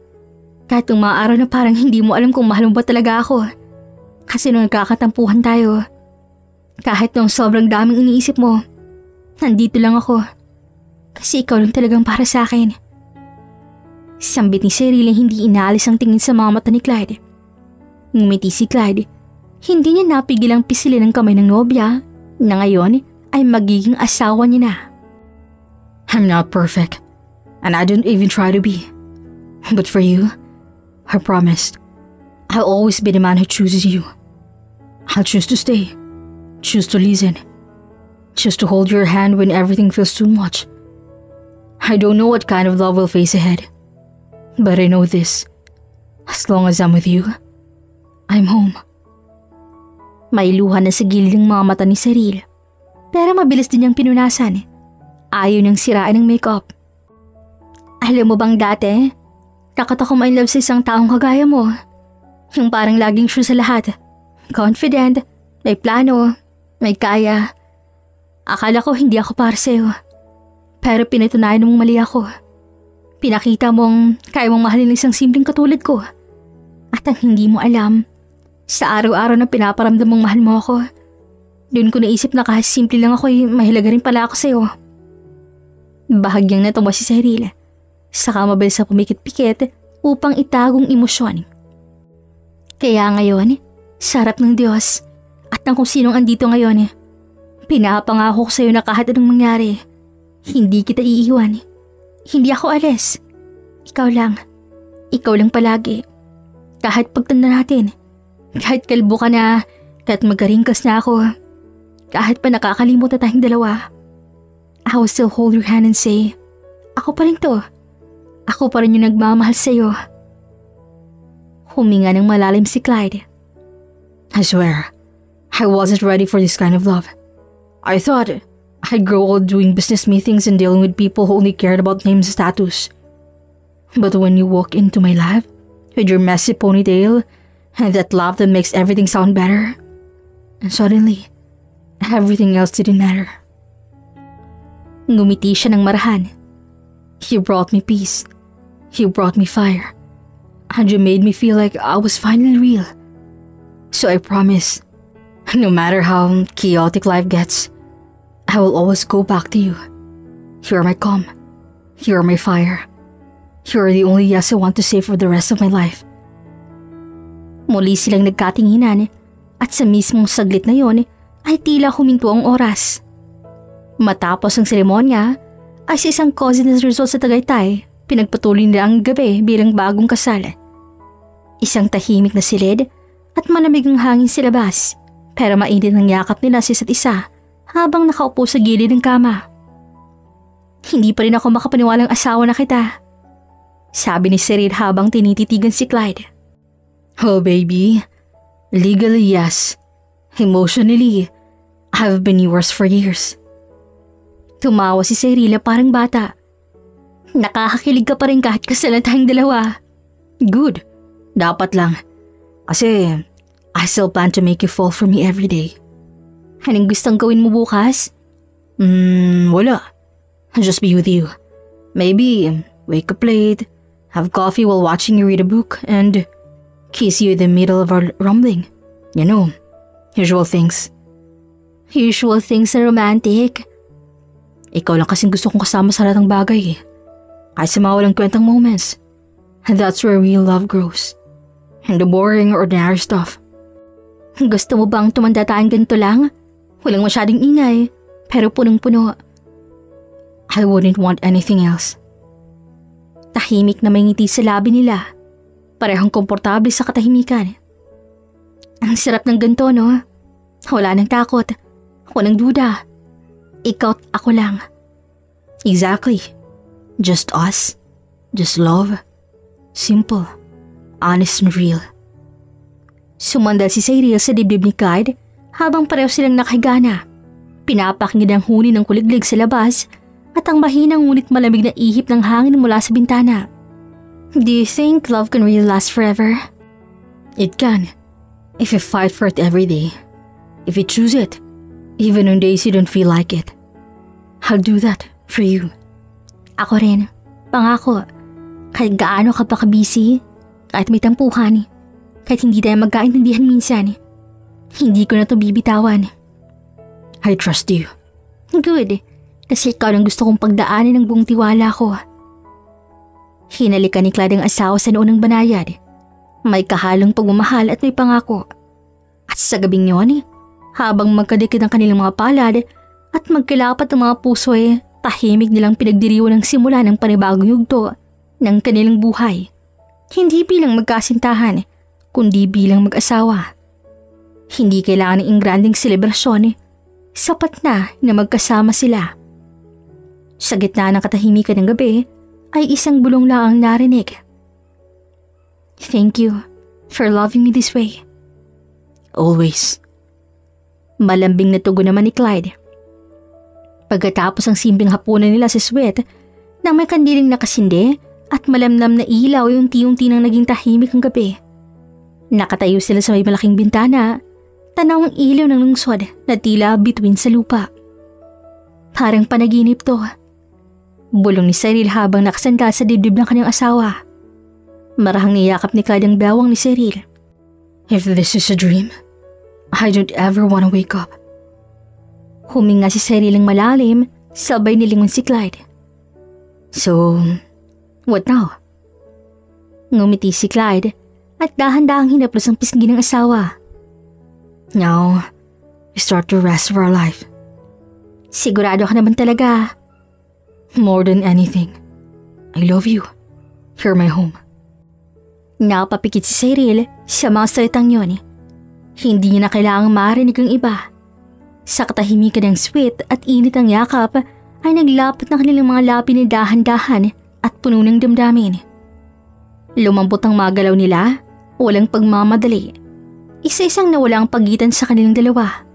Kahit yung mga araw na parang hindi mo alam kung mahal mo ba talaga ako. Kasi nung nagkakatampuhan tayo, kahit nung sobrang daming iniisip mo, nandito lang ako. Kasi ikaw lang talagang para sa akin. Sambit ni Cyril hindi inaalis ang tingin sa mga mata ni Clyde. Ngumiti si Clyde. Hindi niya napigilang pisilin ang kamay ng nobya na ngayon ay magiging asawa niya na. I'm not perfect and I don't even try to be. But for you, I promised I'll always be the man who chooses you. I'll choose to stay, choose to listen, choose to hold your hand when everything feels too much. I don't know what kind of love we'll face ahead. But I know this. As long as I'm with you, I'm home. May luha na sa gilid ng mga mata ni Cyril. Pero mabilis din niyang pinunasan. Ayaw niyang sirain ng makeup. Alam mo bang dati, takot ako ma-inlove sa isang taong kagaya mo. Yung parang laging sure sa lahat, confident, may plano, may kaya. Akala ko hindi ako para sa'yo. Pero pinatunayan mong mali ako. Pinakita mong kaya mong mahalin isang simpleng katulad ko. At ang hindi mo alam, sa araw-araw na pinaparamdam mong mahal mo ako, doon ko naisip na kahit simple lang ako ay mahalaga rin pala ako sa'yo. Bahagyang natuwa si Cyril. Saka mabilis na pumikit-pikit upang itagong emosyon. Kaya ngayon, sarap ng Diyos at ng kung sinong andito ngayon. Pinapangako ko sa'yo na kahit anong mangyari, hindi kita iiwan. Hindi ako alis. Ikaw lang. Ikaw lang palagi. Kahit pagtanda natin, kahit kalbo ka na, kahit magkaringkas na ako, kahit pa nakakalimot na tayong dalawa, I will still hold your hand and say, ako pa rin to. Ako pa rin yung nagmamahal sa'yo. Huminga ng malalim si Clyde. I swear, I wasn't ready for this kind of love. I thought I'd grow old doing business meetings and dealing with people who only cared about names and status. But when you walk into my life, with your messy ponytail, and that laugh that makes everything sound better, and suddenly, everything else didn't matter. Ngumiti siya ng marahan. You brought me peace. You brought me fire. And you made me feel like I was finally real. So I promise, no matter how chaotic life gets, I will always go back to you. You're my calm. You're my fire. You're the only yes I want to say for the rest of my life. Muli silang nagkatinginan at sa mismong saglit na yon ay tila huminto ang oras. Matapos ang seremonya ay sa isang cousin's resort sa Tagaytay, pinagpatuloy nila ang gabi bilang bagong kasal. Isang tahimik na silid at malamig ang hangin sa labas, pero mainit ang yakap nila sa isa't isa habang nakaupo sa gilid ng kama. Hindi pa rin ako makapaniwalang asawa na kita, sabi ni Cyril habang tinititigan si Clyde. Oh baby, legally yes. Emotionally, I've been yours for years. Tumawa si Cyril parang bata. Nakakakilig ka pa rin kahit kasalan tayong dalawa. Good. Dapat lang. Kasi I still plan to make you fall for me every day. Anong gustong gawin mo bukas? Wala. I'll just be with you. Maybe wake up late, have coffee while watching you read a book, and kiss you in the middle of our rumbling. You know, usual things. Usual things na romantic? Ikaw lang kasing gusto kong kasama sa lahat ng bagay. Kahit sa mga walang kwentang moments. And that's where real love grows. And the boring or ordinary stuff. Gusto mo bang tumanda tayong ganito lang? Walang masyadong ingay, pero punong-puno. I wouldn't want anything else. Tahimik na may ngiti sa labi nila. Parehong komportable sa katahimikan. Ang sarap ng ganito, no? Wala nang takot. Walang duda. Ikaw at ako lang. Exactly. Just us. Just love. Simple. Honest and real. Sumandal si Cyril sa dibdib ni Clyde habang pareho silang nakahiga na. Pinapakinggan ang huni ng kuliglig sa labas at ang mahinang ngunit malamig na ihip ng hangin mula sa bintana. Do you think love can really last forever? It can. If you fight for it every day. If you choose it. Even on days you don't feel like it. I'll do that for you. Ako rin. Pangako. Kahit gaano ka pa ka-busy, kahit may tampuhan, kahit hindi tayo magkaintindihan minsan, hindi ko na ito bibitawan. I trust you. Good. Kasi ikaw ang gusto kong pagdaanin ng buong tiwala ko. Hinalikan ni Clyde ang asawa sa noo ng banayad. May kahalong pagmamahal at may pangako. At sa gabing yon, habang magkadikit ang kanilang mga palad at magkalapat ang mga puso tahimik nilang pinagdiriwan ng simula ng panibagong yugto ng kanilang buhay. Hindi bilang magkasintahan, kundi bilang mag-asawa. Hindi kailangan ng ingranding selebrasyon, sapat na magkasama sila. Sa gitna ng katahimikan ng gabi, ay isang bulong lang ang narinig. Thank you for loving me this way. Always. Malambing na tugon naman ni Clyde. Pagkatapos ang simpleng hapunan nila sa suwet, nang may kandiling nakasindi at malamnam na ilaw yung unti-unti nang naging tahimik ang gabi. Nakatayo sila sa may malaking bintana Tanaw ang ilaw ng lungsod na tila bituin sa lupa. Parang panaginip to. Bulong ni Cyril habang nakasandal sa dibdib ng kanyang asawa. Marahang niyakap ni Clyde ang bewang ni Cyril. If this is a dream, I don't ever want to wake up. Huminga si Cyril ng malalim, sabay nilingon si Clyde. So, what now? Ngumiti si Clyde at dahan-dahang hinaplos ang pisngi ng asawa. Now, we start the rest of our life. Sigurado ka naman talaga. More than anything, I love you. You're my home. Napapikit si Cyril sa mga salitang yun. Hindi niya na kailangang marinig ang iba. Sa katahimikan ng sweet at init ang yakap ay naglapot na kanilang mga labi ni dahan-dahan at puno ng damdamin. Lumambot ang mga galaw nila, walang pagmamadali. Isa-isang nawala ang pagitan sa kanilang dalawa.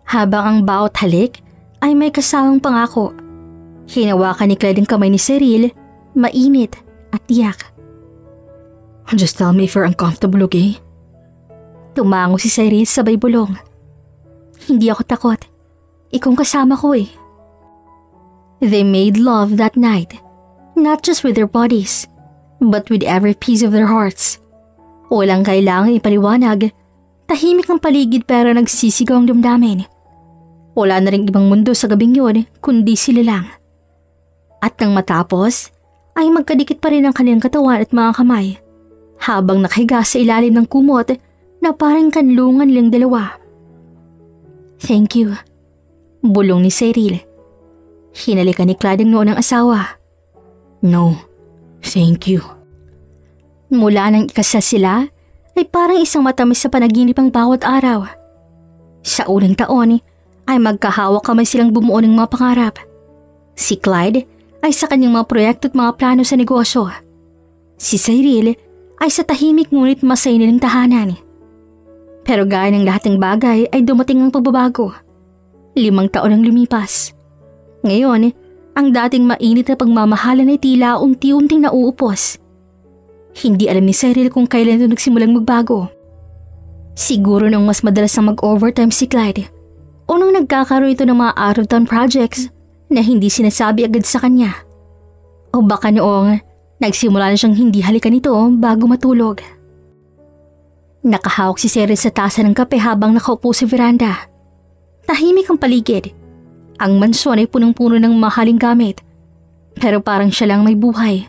Habang ang bawat halik ay may kasawang pangako. Hinawakan ni Clyde ang kamay ni Cyril, mainit at tiyak. Just tell me if you're uncomfortable, okay? Tumango si Cyril sabay bulong. Hindi ako takot. Ikaw kasama ko eh. They made love that night, not just with their bodies, but with every piece of their hearts. Walang kailangang ipaliwanag, tahimik ang paligid pero nagsisigaw ang damdamin. Wala na ring ibang mundo sa gabing yun kundi sila lang. At nang matapos, ay magkadikit pa rin ang kanilang katawan at mga kamay, habang nakahiga sa ilalim ng kumot na parang kanlungan nilang dalawa. Thank you, bulong ni Cyril. Hinalikan ni Clyde ang noo ng asawa. No, thank you. Mula nang ikasal sila, ay parang isang matamis sa panaginip ang bawat araw. Sa unang taon, ay magkahawak kamay silang bumuo ng mga pangarap. Si Clyde ay sa kanyang mga proyekto at mga plano sa negosyo. Si Cyril ay sa tahimik ngunit masaya nilang tahanan. Pero gaya ng lahat ng bagay ay dumating ang pagbabago. 5 taon ang lumipas. Ngayon, ang dating mainit na pagmamahalan ay tila unti-unting nauupos. Hindi alam ni Cyril kung kailan ito nagsimulang magbago. Siguro nang mas madalas na mag-overtime si Clyde o nung nagkakaroon ito ng mga out-of-town projects na hindi sinasabi agad sa kanya. O baka noong nagsimula na siyang hindi halikan ito bago matulog. Nakahawak si Cyril sa tasa ng kape habang nakaupo sa veranda. Tahimik ang paligid. Ang mansyon ay punong-puno ng mahaling gamit. Pero parang siya lang may buhay.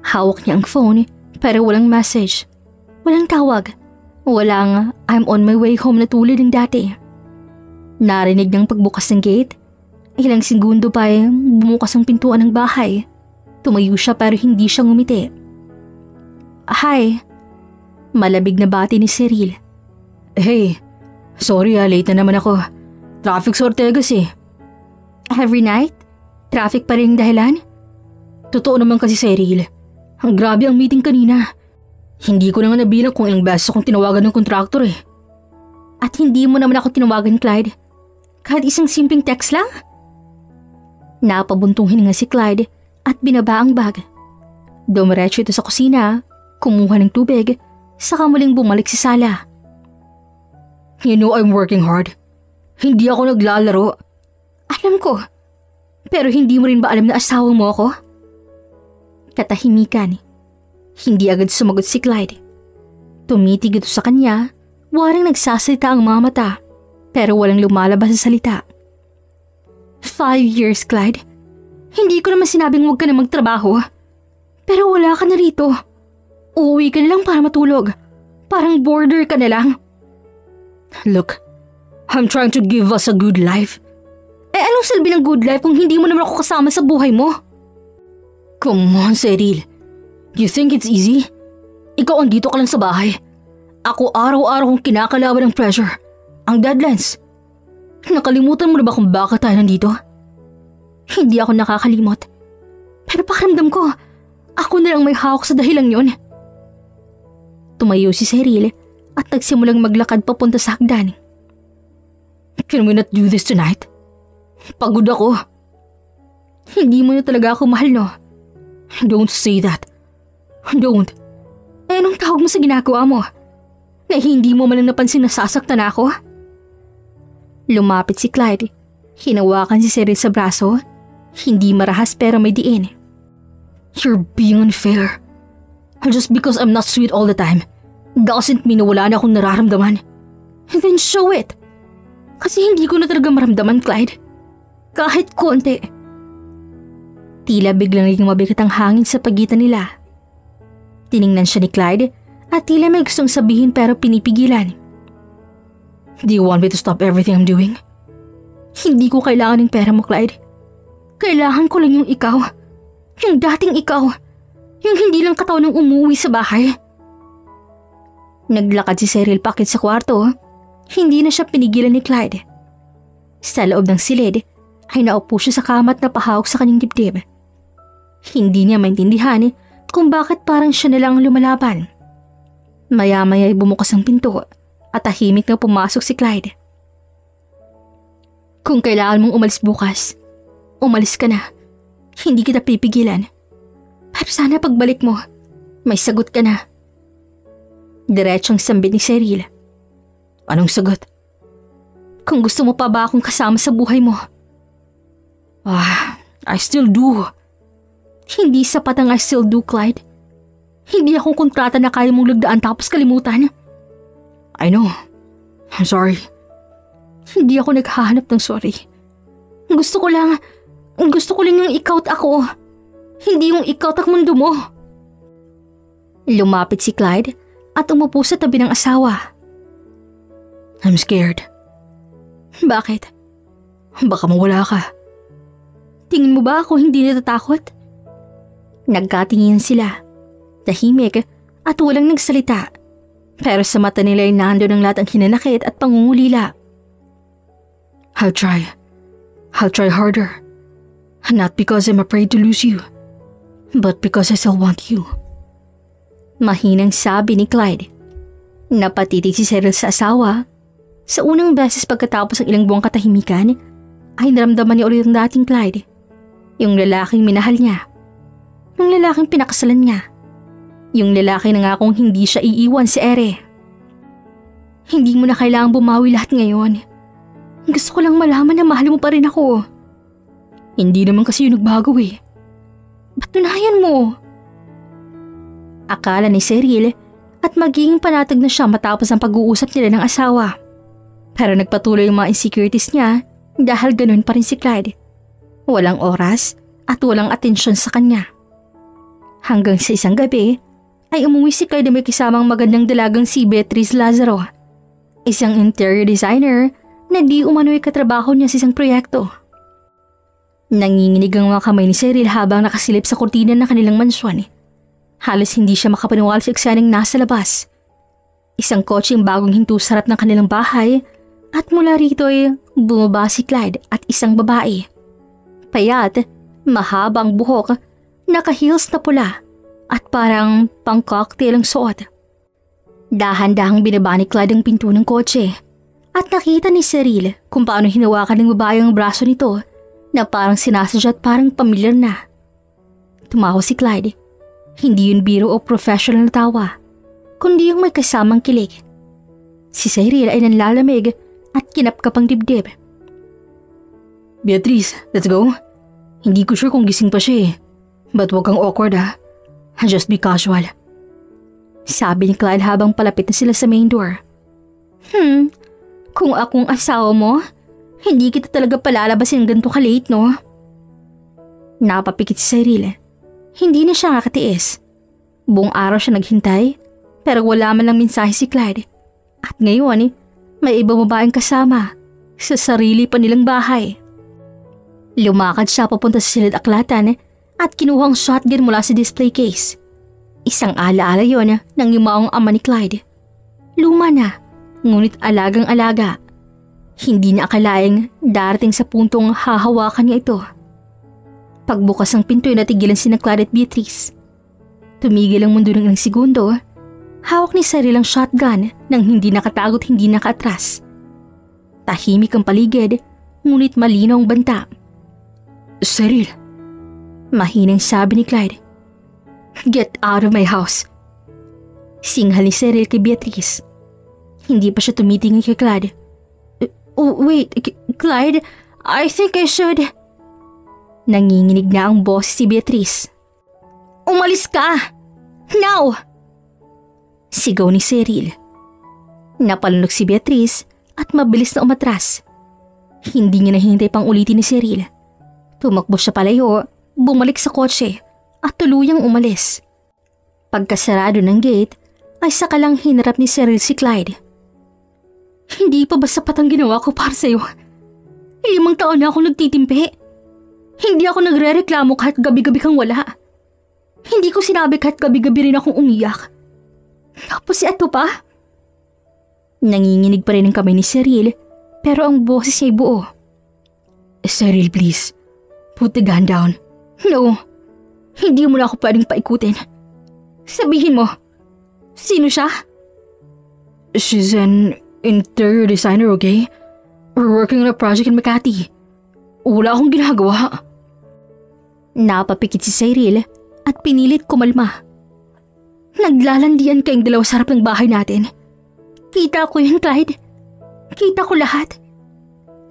Hawak niya ang phone pero walang message. Walang tawag. Walang I'm on my way home na tulad ng dati. Narinig ng pagbukas ng gate. Ilang segundo pa ay bumukas ang pintuan ng bahay. Tumayo siya pero hindi siya ngumiti. Hi. Malabig na bati ni Cyril. Hey, sorry late na naman ako. Traffic sa Ortegas eh. Every night? Traffic pa rin dahilan? Totoo naman kasi Cyril. Ang grabe ang meeting kanina. Hindi ko na nga nabilang kung ilang beses akong tinawagan ng kontraktor eh. At hindi mo naman ako tinawagan, Clyde? Kahit isang simpleng text lang? Napabuntong hininga si Clyde at binaba ang bag. Dumiretso ito sa kusina, kumuha ng tubig, saka muling bumalik sa sala. You know I'm working hard. Hindi ako naglalaro. Alam ko. Pero hindi mo rin ba alam na asawa mo ako? Katahimikan. Hindi agad sumagot si Clyde. Tumitig ito sa kanya, waring nagsasalita ang mga mata, pero walang lumalabas sa salita. 5 years, Clyde. Hindi ko naman sinabing huwag ka na magtrabaho. Pero wala ka na rito. Uuwi ka na lang para matulog. Parang border ka na lang. Look, I'm trying to give us a good life. Eh anong silbi ng good life kung hindi mo naman ako kasama sa buhay mo? Come on, Cyril. You think it's easy? Ikaw andito ka lang sa bahay. Ako araw-araw kong kinakalaban ng pressure. Ang deadlines. Nakalimutan mo na ba kung bakit tayo nandito? Hindi ako nakakalimot. Pero pakiramdam ko, ako na lang may hawak sa dahilang yon. Tumayo si Cyril at nagsimulang maglakad papunta sa hagdan. Can we not do this tonight? Pagod ako. Hindi mo na talaga ako mahal, no? Don't say that. Don't. Eh, anong tawag mo sa ginagawa mo? na hindi mo man lang napansin na sasaktan ako? Lumapit si Clyde. Hinawakan si Cyril sa braso. Hindi marahas pero may diin. You're being unfair. Just because I'm not sweet all the time doesn't mean na wala na akong nararamdaman. Then show it. Kasi hindi ko na talaga maramdaman, Clyde. Kahit konti. Tila biglang naging mabigat ang hangin sa pagitan nila. Tiningnan siya ni Clyde at tila may gustong sabihin pero pinipigilan. Do you want me to stop everything I'm doing? Hindi ko kailangan ng pera mo, Clyde. Kailangan ko lang yung ikaw. Yung dating ikaw. Yung hindi lang katawan ng umuwi sa bahay. Naglakad si Cyril pakit sa kwarto. Hindi na siya pinigilan ni Clyde. Sa loob ng silid ay naupo siya sa kama at napahawak sa kanyang dibdib. Hindi niya maintindihan kung bakit parang siya na lang lumalaban. Maya-maya ay bumukas ang pinto at tahimik na pumasok si Clyde. Kung kailangan mong umalis bukas, umalis ka na. Hindi kita pipigilan. Pero sana pagbalik mo, may sagot ka na. Diretsong sambit ni Cyril. Anong sagot? Kung gusto mo pa ba akong kasama sa buhay mo? I still do. Hindi sapat ang I still do, Clyde. Hindi akong kontrata na kaya mong lagdaan tapos kalimutan. I know. I'm sorry. Hindi ako naghahanap ng sorry. Gusto ko lang yung ikaw at ako. Hindi yung ikaw at mundo mo. Lumapit si Clyde at umupo sa tabi ng asawa. I'm scared. Bakit? Baka mawala ka. Tingin mo ba ako hindi natatakot? Nagkatingin sila. Tahimik at walang nagsalita. Pero sa mata nila ay nandun ang lahat ng hinanakit at pangungulila. I'll try harder. Not because I'm afraid to lose you, but because I still want you. Mahinang sabi ni Clyde. Napatitig si Cyril sa asawa. Sa unang beses pagkatapos ng ilang buwang katahimikan, ay naramdaman niya ulit ang dating Clyde. Yung lalaking minahal niya. Yung lalaking pinakasalan niya. Yung lalaki na ngakong hindi siya iiwan si Ere. Hindi mo na kailangang bumawi lahat ngayon. Gusto ko lang malaman na mahal mo pa rin ako. Hindi naman kasi yung nagbago eh. Patunayan mo. Akala ni Cyril at magiging panatag na siya matapos ang pag-uusap nila ng asawa. Pero nagpatuloy yung mga insecurities niya dahil ganun pa rin si Clyde. Walang oras at walang atensyon sa kanya. Hanggang sa isang gabi ay umuwi si Clyde na may kasamang magandang dalagang si Beatrice Lazaro. Isang interior designer na di umano'y katrabaho niya sa isang proyekto. Nanginginig ang mga kamay ni Cyril habang nakasilip sa kurtina ng kanilang mansyon. Halos hindi siya makapaniwala sa ekseneng nasa labas. Isang kotseng bagong hinto sa harap ng kanilang bahay at mula rito ay bumaba si Clyde at isang babae. Payat, mahabang buhok, naka-heels na pula at parang pang-cocktail ang suot. Dahan-dahang binaba ni Clyde ang pinto ng kotse at nakita ni Cyril kung paano hinawakan ng babae ang braso nito na parang sinasadya at parang pamilyar na. Tumawa si Clyde. Hindi yun biro o professional na tawa, kundi yung may kasamang kilig. Si Cyril ay nanlalamig at kinapkap ang dibdib. Beatrice, let's go. Hindi ko sure kung gising pa siya eh. But huwag kang awkward ha. Just be casual. Sabi ni Clyde habang palapit na sila sa main door. Kung akong asawa mo, hindi kita talaga palalabasin ganito ka-late, no? Napapikit si Cyril. Hindi na siya nakatiis. Buong araw siya naghintay, pero wala man lang mensahe si Clyde. At ngayon, may ibang babaeng kasama sa sarili pa nilang bahay. Lumakad siya papunta sa silid aklatan at kinuha ang shotgun mula sa display case. Isang alaala yon ng yumaong ama ni Clyde. Luma na, ngunit alagang-alaga. Hindi niya akalaing darating sa puntong hahawakan niya ito. Pagbukas ng pinto ay natigilan sina Clyde at Beatrice. Tumigil ang mundo ng ilang segundo. Hawak ni Cyril ang shotgun nang hindi nakatago at hindi nakaatras. Tahimik ang paligid, ngunit malinaw ang banta. Cyril, mahinang sabi ni Clyde. Get out of my house. Singhal ni Cyril kay Beatrice. Hindi pa siya tumitingin kay Clyde. Oh, wait, Clyde, I think I should... Nanginginig na ang boss si Beatrice. Umalis ka! Now! Sigaw ni Cyril. Napalunok si Beatrice at mabilis na umatras. Hindi niya nahintay pang ulitin ni Cyril. Tumakbo siya palayo, bumalik sa kotse at tuluyang umalis. Pagkasarado ng gate ay saka lang hinarap ni Cyril si Clyde. Hindi pa ba sapat ang ginawa ko para sa'yo? 5 taon na ako nagtitimpi. Hindi ako nagre-reklamo kahit gabi-gabi kang wala. Hindi ko sinabi kahit gabi-gabi rin akong umiyak. Tapos ito pa? Nanginginig pa rin ang kamay ni Cyril pero ang boses niya ay buo. Cyril, please. Put the gun down. No. Hindi mo na ako pwedeng paikutin. Sabihin mo, sino siya? She's an interior designer, okay? We're working on a project in Makati. Wala akong ginagawa. Napapikit si Cyril at pinilit kumalma. Naglalandian kayong dalawa sa harap ng bahay natin. Kita ko yun, Clyde. Kita ko lahat.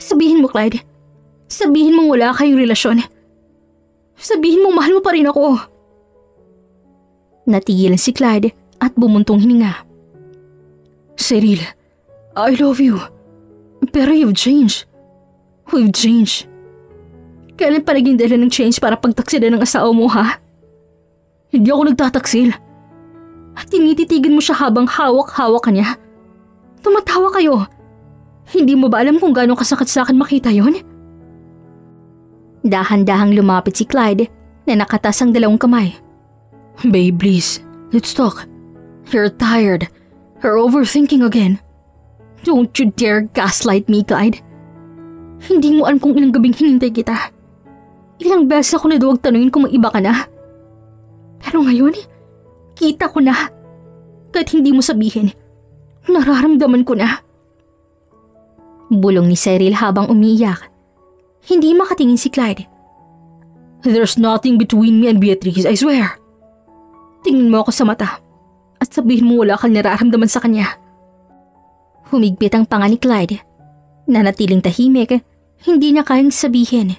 Sabihin mo, Clyde. Sabihin mong wala kayong relasyon. Sabihin mong mahal mo pa rin ako. Natigilan si Clyde at bumuntong hininga. Cyril, I love you. Pero you've changed. We've changed. Kailan pa naging dahilan ng change para pagtaksilan ng asawa mo, ha? Hindi ako nagtataksil. At tinititigan mo siya habang hawak-hawak ka niya. Tumatawa kayo. Hindi mo ba alam kung gaano kasakit sa akin makita yon? Dahan-dahang lumapit si Clyde na nakatas ang dalawang kamay. Babe, please. Let's talk. You're tired. You're overthinking again. Don't you dare gaslight me, Clyde. Hindi mo alam kung ilang gabing hinintay kita. Ilang beses ako naduwag tanungin kung may iba ka na. Pero ngayon, kita ko na. Kahit hindi mo sabihin, nararamdaman ko na. Bulong ni Cyril habang umiiyak. Hindi makatingin si Clyde. There's nothing between me and Beatrice, I swear. Tingin mo ako sa mata at sabihin mo wala kang nararamdaman sa kanya. Humigpit ang panga ni Clyde. Nanatiling tahimik, hindi niya kayang sabihin.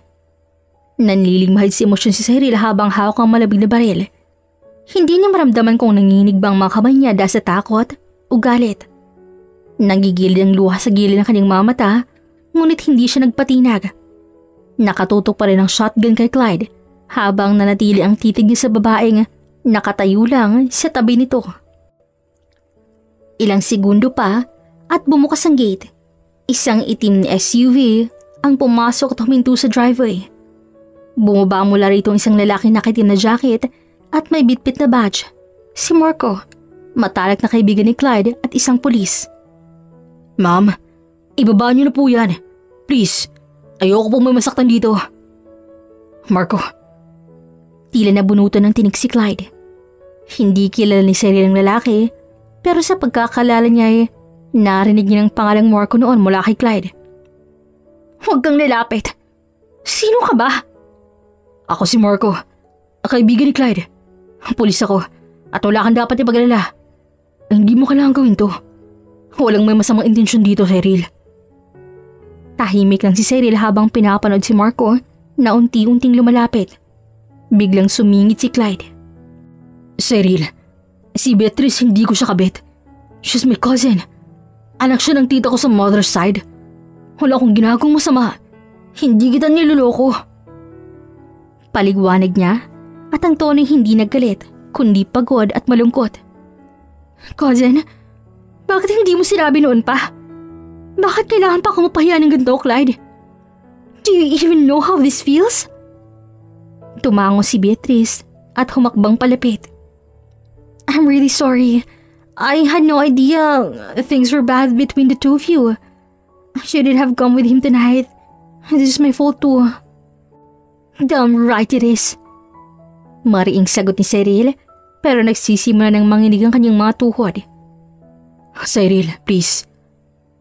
Nanlilimahid si emosyon si Cyril habang hawak ang malabig na baril. Hindi niya maramdaman kung nanginginig bang mga kamay niya dahil sa takot o galit. Nagigilid ang luha sa gilid ng kanyang mga mata, ngunit hindi siya nagpatinag. Nakatutok pa rin ang shotgun kay Clyde habang nanatili ang titig niya sa babaeng nakatayo lang sa tabi nito. Ilang segundo pa at bumukas ang gate. Isang itim na SUV ang pumasok at huminto sa driveway. Bumaba mula rito ang isang lalaki na nakaitim na jacket at may bitbit na badge. Si Marco, matalak na kaibigan ni Clyde at isang pulis. Ma'am, ibaba niyo na po yan. Please, ayoko pong may masaktan dito. Marco. Tila nabunutan ng tinig si Clyde. Hindi kilala ni Cyril ang lalaki, pero sa pagkakalala niya ay narinig niya ng pangalang Marco noon mula kay Clyde. Huwag kang lalapit. Sino ka ba? Ako si Marco, kaibigan ni Clyde. Pulis ako at wala kang dapat ipag-alala. Hindi mo kailangan gawin to. Walang may masamang intensyon dito, Cyril. Tahimik lang si Cyril habang pinapanood si Marco na unti-unting lumalapit. Biglang sumingit si Clyde. Cyril, si Beatrice hindi ko siya kabit. She's my cousin. Anak siya ng tita ko sa mother's side. Wala akong ginagawang masama. Hindi kita niloloko. Paligwanag niya at ang tono hindi naggalit kundi pagod at malungkot. Cousin, bakit hindi mo sinabi noon pa? Bakit kailangan pa kumapahiya ng ganito, Clyde? Do you even know how this feels? Tumango si Beatrice at humakbang palapit. I'm really sorry. I had no idea things were bad between the two of you. I shouldn't have come with him tonight. This is my fault too. Damn right it is. Mariing sagot ni Cyril pero nagsisimula ng manginig ang kanyang mga tuhod. Cyril, please.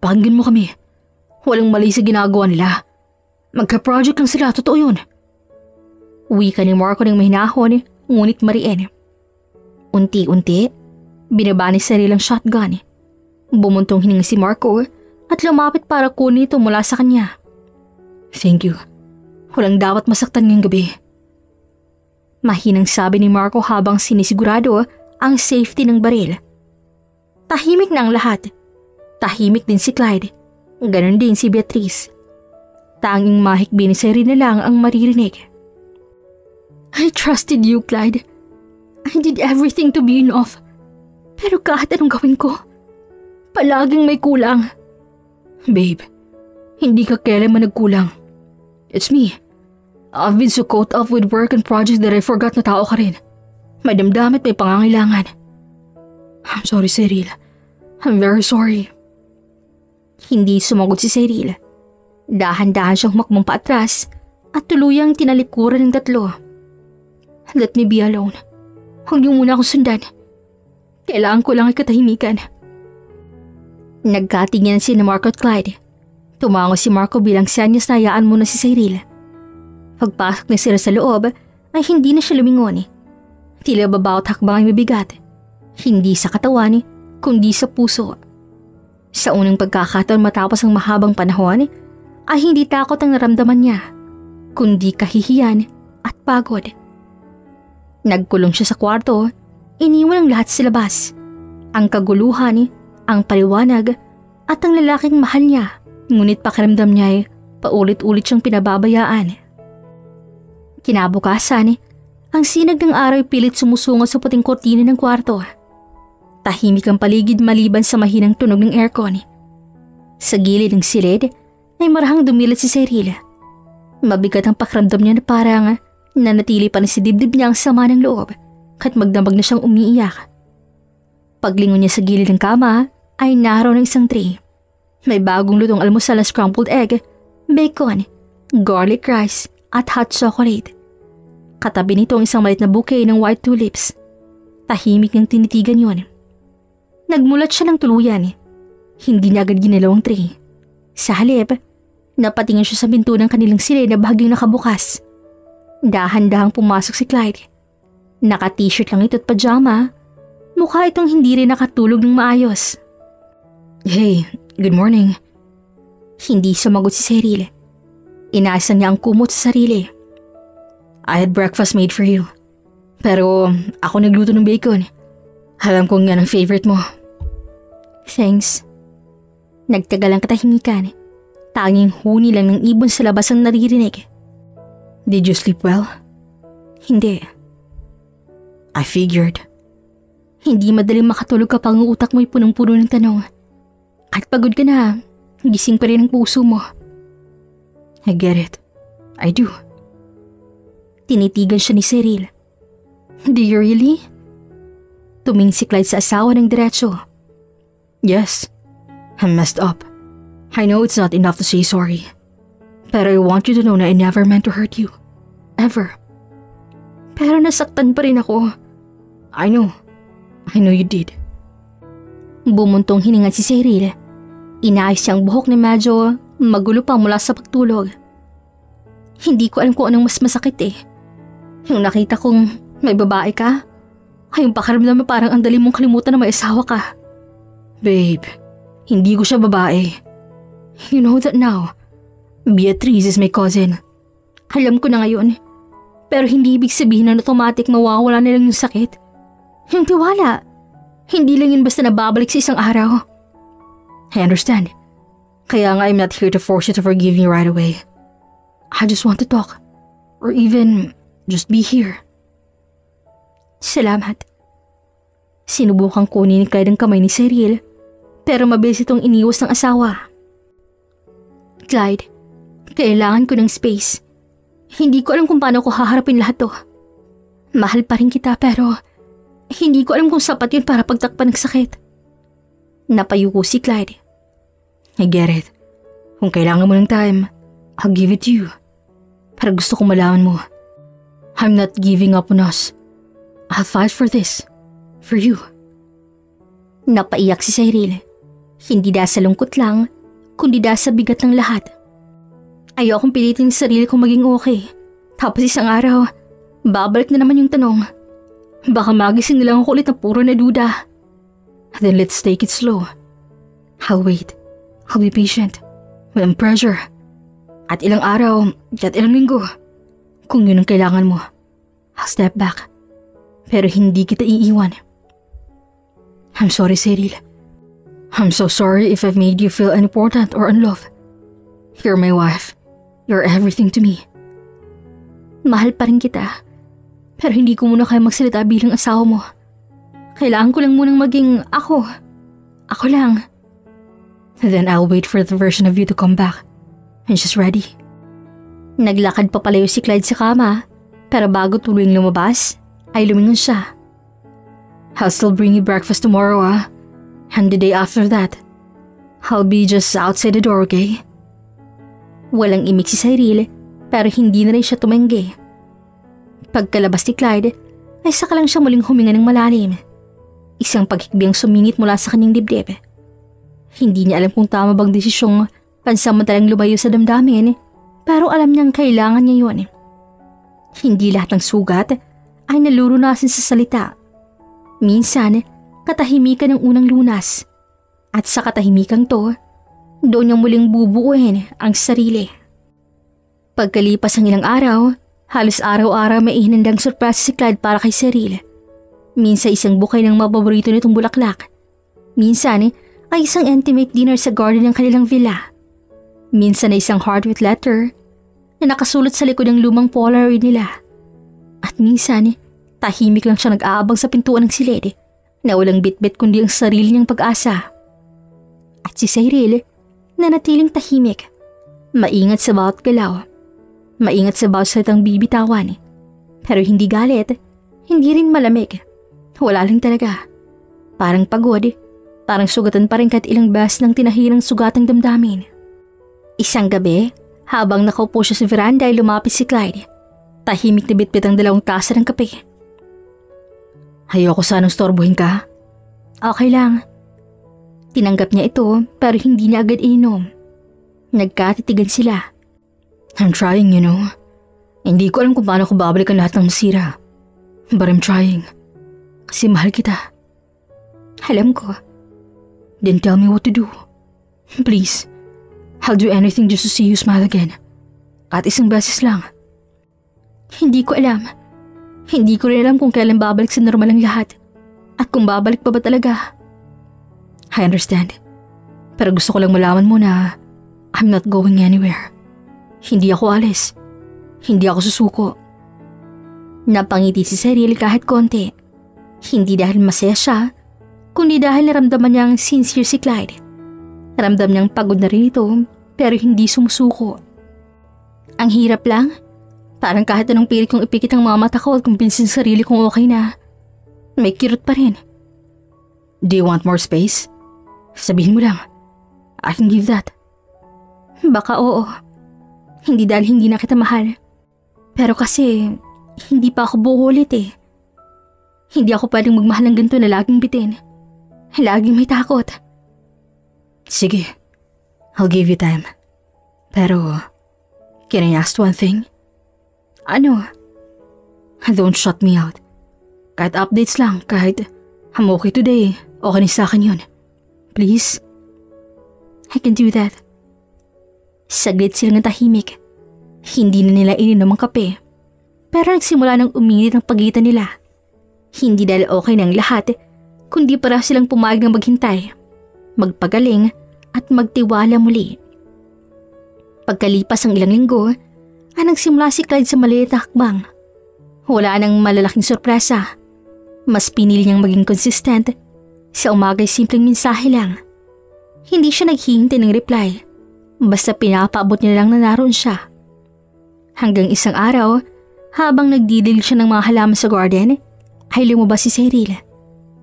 Pakinggan mo kami. Walang mali sa ginagawa nila. Magka-project lang sila, totoo yun. Wika ni Marco ng mahinahon, ngunit mariin. Unti-unti, binaba ni Cyril ang shotgun. Bumuntong hininga si Marco at lumapit para kunin ito mula sa kanya. Thank you. Walang dapat masaktan ngayong gabi. Mahinang sabi ni Marco habang sinisigurado ang safety ng baril. Tahimik na ang lahat. Tahimik din si Clyde. Ganon din si Beatrice. Tanging mahikbi ni Serena lang ang maririnig. I trusted you, Clyde. I did everything to be enough. Pero kahit anong gawin ko, palaging may kulang. Babe, hindi ka kailanman nagkulang. It's me. I've been so caught up with work and projects that I forgot na tao ka rin. May damdamin at may pangangailangan. I'm sorry, Cyril. I'm very sorry. Hindi sumagot si Cyril. Dahan-dahan siyang humakbang paatras at tuluyang tinalikuran ng tatlo. Let me be alone. Huwag niyo muna akong sundan. Kailangan ko lang ay katahimikan. Nagkatingin si Marco at Clyde. Tumango si Marco bilang senyas na hayaan muna si Cyril. Pagpasok na sila sa loob ay hindi na siya lumingon. Tila babawat hakbang ay mabigat. Hindi sa katawan, kundi sa puso. Sa unang pagkakataon matapos ang mahabang panahon, ay hindi takot ang naramdaman niya, kundi kahihiyan at pagod. Nagkulong siya sa kwarto, iniwan ang lahat sa labas. Ang kaguluhan, ang paliwanag, at ang lalaking mahal niya. Ngunit pakiramdam niya ay paulit-ulit siyang pinababayaan. Kinabukasan, ang sinag ng araw ay pilit sumusungo sa puting kortina ng kwarto. Tahimik ang paligid maliban sa mahinang tunog ng aircon. Sa gilid ng silid ay marahang dumilat si Cyril. Mabigat ang pakiramdam niya na parang nanatili pa na si dibdib niya ang sama ng loob kahit magdamag na siyang umiiyak. Paglingon niya sa gilid ng kama ay naroon ng isang tray. May bagong lutong almusal na scrambled egg, bacon, garlic rice at hot chocolate. Katabi nito ang isang maliit na bouquet ng white tulips. Tahimik niyang tinitigan yon. Nagmulat siya ng tuluyan. Hindi niya agad ginalaw ang tray. Sa halip, napatingin siya sa pinto ng kanilang silid na bahagyang nakabukas. Dahan-dahang pumasok si Clyde. Naka-t-shirt lang ito at pajama. Mukha itong hindi rin nakatulog ng maayos. Hey, good morning. Hindi sumagot si Cyril. Inaasa niya ang kumot sa sarili. I had breakfast made for you. Pero ako nagluto ng bacon. Alam kong yan ang favorite mo. Thanks. Nagtagal ang katahimikan. Tanging huni lang ng ibon sa labas ang naririnig. Did you sleep well? Hindi. I figured. Hindi madaling makatulog kapag ang utak mo'y punong-puno ng tanong. At pagod ka na, gising pa rin ang puso mo. I get it. I do. Tinitigan siya ni Cyril. Do you really? Tumingin si Clyde sa asawa ng diretso. Yes. I'm messed up. I know it's not enough to say sorry. But I want you to know na I never meant to hurt you. Ever. Pero nasaktan pa rin ako. I know you did. Bumuntong hininga si Cyril. Inaayos siyang buhok na medyo magulo pa mula sa pagtulog. Hindi ko alam kung anong mas masakit eh. Yung nakita kong may babae ka, ay yung pakiramdam na parang ang dali mong kalimutan na may asawa ka. Babe, hindi ko siya babae. You know that now. Beatrice is my cousin. Alam ko na ngayon. Pero hindi ibig sabihin na automatic mawawala na lang yung sakit. Yung tiwala. Hindi lang yun basta nababalik sa isang araw. I understand. Kaya nga I'm not here to force you to forgive me right away. I just want to talk. Or even just be here. Salamat. Sinubukang kunin ni Clyde ang kamay ni Cyril, pero mabilis itong iniwas ng asawa. Clyde, kailangan ko ng space. Hindi ko alam kung paano ko haharapin lahat to. Mahal pa rin kita pero hindi ko alam kung sapat yun para pagtakpan ng sakit. Napayuko si Clyde. I get it. Kung kailangan mo ng time, I'll give it to you. Pero gusto kong malaman mo, I'm not giving up on us. I'll fight for this. For you. Napaiyak si Cyril. Hindi dahil sa lungkot lang, kundi dahil sa bigat ng lahat. Ayokong pilitin sa sarili kong maging okay. Tapos isang araw, babalik na naman yung tanong. Baka magising na lang ako ulit na puro na duda. Then let's take it slow. I'll wait. I'll be patient. Walang pressure. At ilang araw, at ilang linggo. Kung yun ang kailangan mo, I'll step back. Pero hindi kita iiwan. I'm sorry, Cyril. I'm so sorry if I've made you feel unimportant or unloved. You're my wife. You're everything to me. Mahal pa rin kita. Pero hindi ko muna kaya magsalita bilang asawa mo. Kailangan ko lang munang maging ako. Ako lang. Then I'll wait for the version of you to come back. And she's ready. Naglakad pa palayo si Clyde sa kama. Pero bago tuluyang lumabas, ay lumingon siya. I'll still bring you breakfast tomorrow, ah. And the day after that, I'll be just outside the door, okay? Walang imik si Cyril, pero hindi na rin siya tumanggi. Pagkalabas ni Clyde, ay saka lang siya muling huminga ng malalim. Isang paghikbi ang sumingit mula sa kanyang dibdib. Hindi niya alam kung tama bang desisyong pansamantalang lumayo sa damdamin, pero alam niyang kailangan niya yun. Hindi lahat ng sugat ay nalulunasin sa salita. Minsan, katahimikan ng unang lunas. At sa katahimikang to, doon niyang muling bubuuin ang sarili. Pagkalipas ng ilang araw, halos araw-araw may ihinandang surprise si Clyde para kay Cyril. Minsan isang bukay ng mapaborito nitong bulaklak. Minsan ay isang intimate dinner sa garden ng kanilang villa. Minsan ay isang heart with letter na nakasulat sa likod ng lumang Polaroid nila. At minsan, tahimik lang siya nag-aabang sa pintuan ng silid na walang bitbit kundi ang sarili niyang pag-asa. At si Cyril, nanatiling tahimik, maingat sa bawat galaw, maingat sa bawat salitang bibitawan, pero hindi galit, hindi rin malamig, wala lang talaga. Parang pagod, parang sugatan pa rin kahit ilang beses ng tinahirang sugatang damdamin. Isang gabi, habang nakaupo siya sa veranda ay lumapit si Clyde. Tahimik na bitbit ang 2 tasa ng kape. Ayoko sanang storbohin ka. Okay lang. Tinanggap niya ito pero hindi niya agad ininom. Nagkatitigan sila. I'm trying, you know. Hindi ko alam kung paano ko babalikan lahat ng masira. But I'm trying. Kasi mahal kita. Alam ko. Then tell me what to do. Please. I'll do anything just to see you smile again. Kahit isang beses lang. Hindi ko alam. Hindi ko rin alam kung kailan babalik sa normal ang lahat. At kung babalik pa ba talaga. I understand. Pero gusto ko lang malaman mo na I'm not going anywhere. Hindi ako alis. Hindi ako susuko. Napangiti si Cyril kahit konti. Hindi dahil masaya siya, kundi dahil naramdaman niyang sincere si Clyde. Ramdam niyang pagod na rin ito, pero hindi sumusuko. Ang hirap lang. Parang kahit anong pilit kong ipikit ang mga mata ko at kumbinsin sa sarili kong okay na, may kirot pa rin. Do you want more space? Sabihin mo lang. I can give that. Baka oo. Hindi dahil hindi na kita mahal. Pero kasi, hindi pa ako buo ulit eh. Hindi ako pwedeng magmahal ng ganito na laging bitin. Laging may takot. Sige, I'll give you time. Pero, can I ask one thing? Ano? Don't shut me out. Kahit updates lang, kahit I'm okay today, okay na sa akin yun. Please? I can do that. Saglit silang tahimik. Hindi na nila ininom ang kape. Pero nagsimula ng uminit ang pagitan nila. Hindi dahil okay ng lahat, kundi para silang pumayag ng maghintay, magpagaling at magtiwala muli. Pagkalipas ng ilang linggo, ay nagsimula si Clyde sa maliit na hakbang. Wala nang malalaking sorpresa. Mas pinili niyang maging consistent. Sa umaga'y simpleng mensahe lang. Hindi siya naghihintay ng reply. Basta pinapaabot niya lang na naroon siya. Hanggang isang araw, habang nagdidilig siya ng mga halaman sa garden, ay lumabas si Cyril.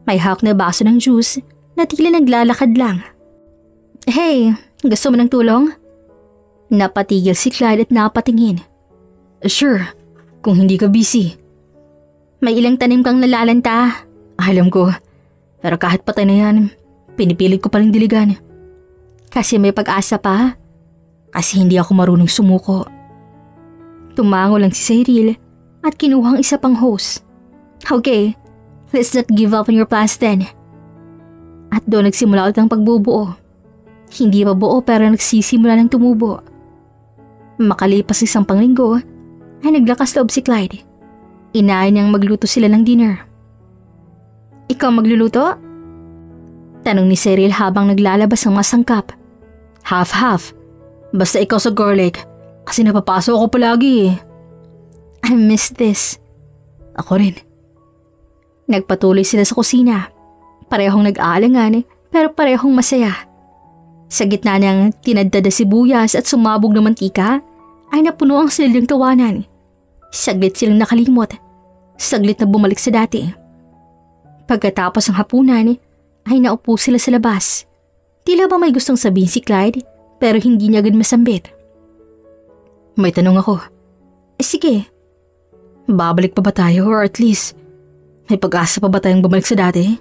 May hawak na baso ng juice na tila naglalakad lang. Hey, gusto mo ng tulong? Napatigil si Clyde at napatingin. Sure, kung hindi ka busy. May ilang tanim kang nalalanta. Alam ko, pero kahit patay na yan, pinipilit ko palang diligan. Kasi may pag-asa pa. Kasi hindi ako marunong sumuko. Tumango lang si Cyril at kinuha ang isa pang hose. Okay, let's not give up on your plans then. At doon nagsimula ulit ang pagbubuo. Hindi pa buo pero nagsisimula ng tumubo. Makalipas isang panglinggo, ay naglakas loob si Clyde. Inaay niyang magluto sila ng dinner. Ikaw magluluto? Tanong ni Cyril habang naglalabas ang mga sangkap. Half-half. Basta ikaw sa garlic kasi napapasok ako palagi eh. I miss this. Ako rin. Nagpatuloy sila sa kusina. Parehong nag-aalangan pero parehong masaya. Sa gitna niyang tinadtad na sibuyas at sumabog na mantika, ay napuno ang sinilang tawanan. Saglit silang nakalimot. Saglit na bumalik sa dati. Pagkatapos ng hapunan, ay naupo sila sa labas. Tila ba may gustong sabihin si Clyde pero hindi niya agad masambit. May tanong ako. Sige. Babalik pa ba tayo or at least may pag-asa pa ba tayong bumalik sa dati?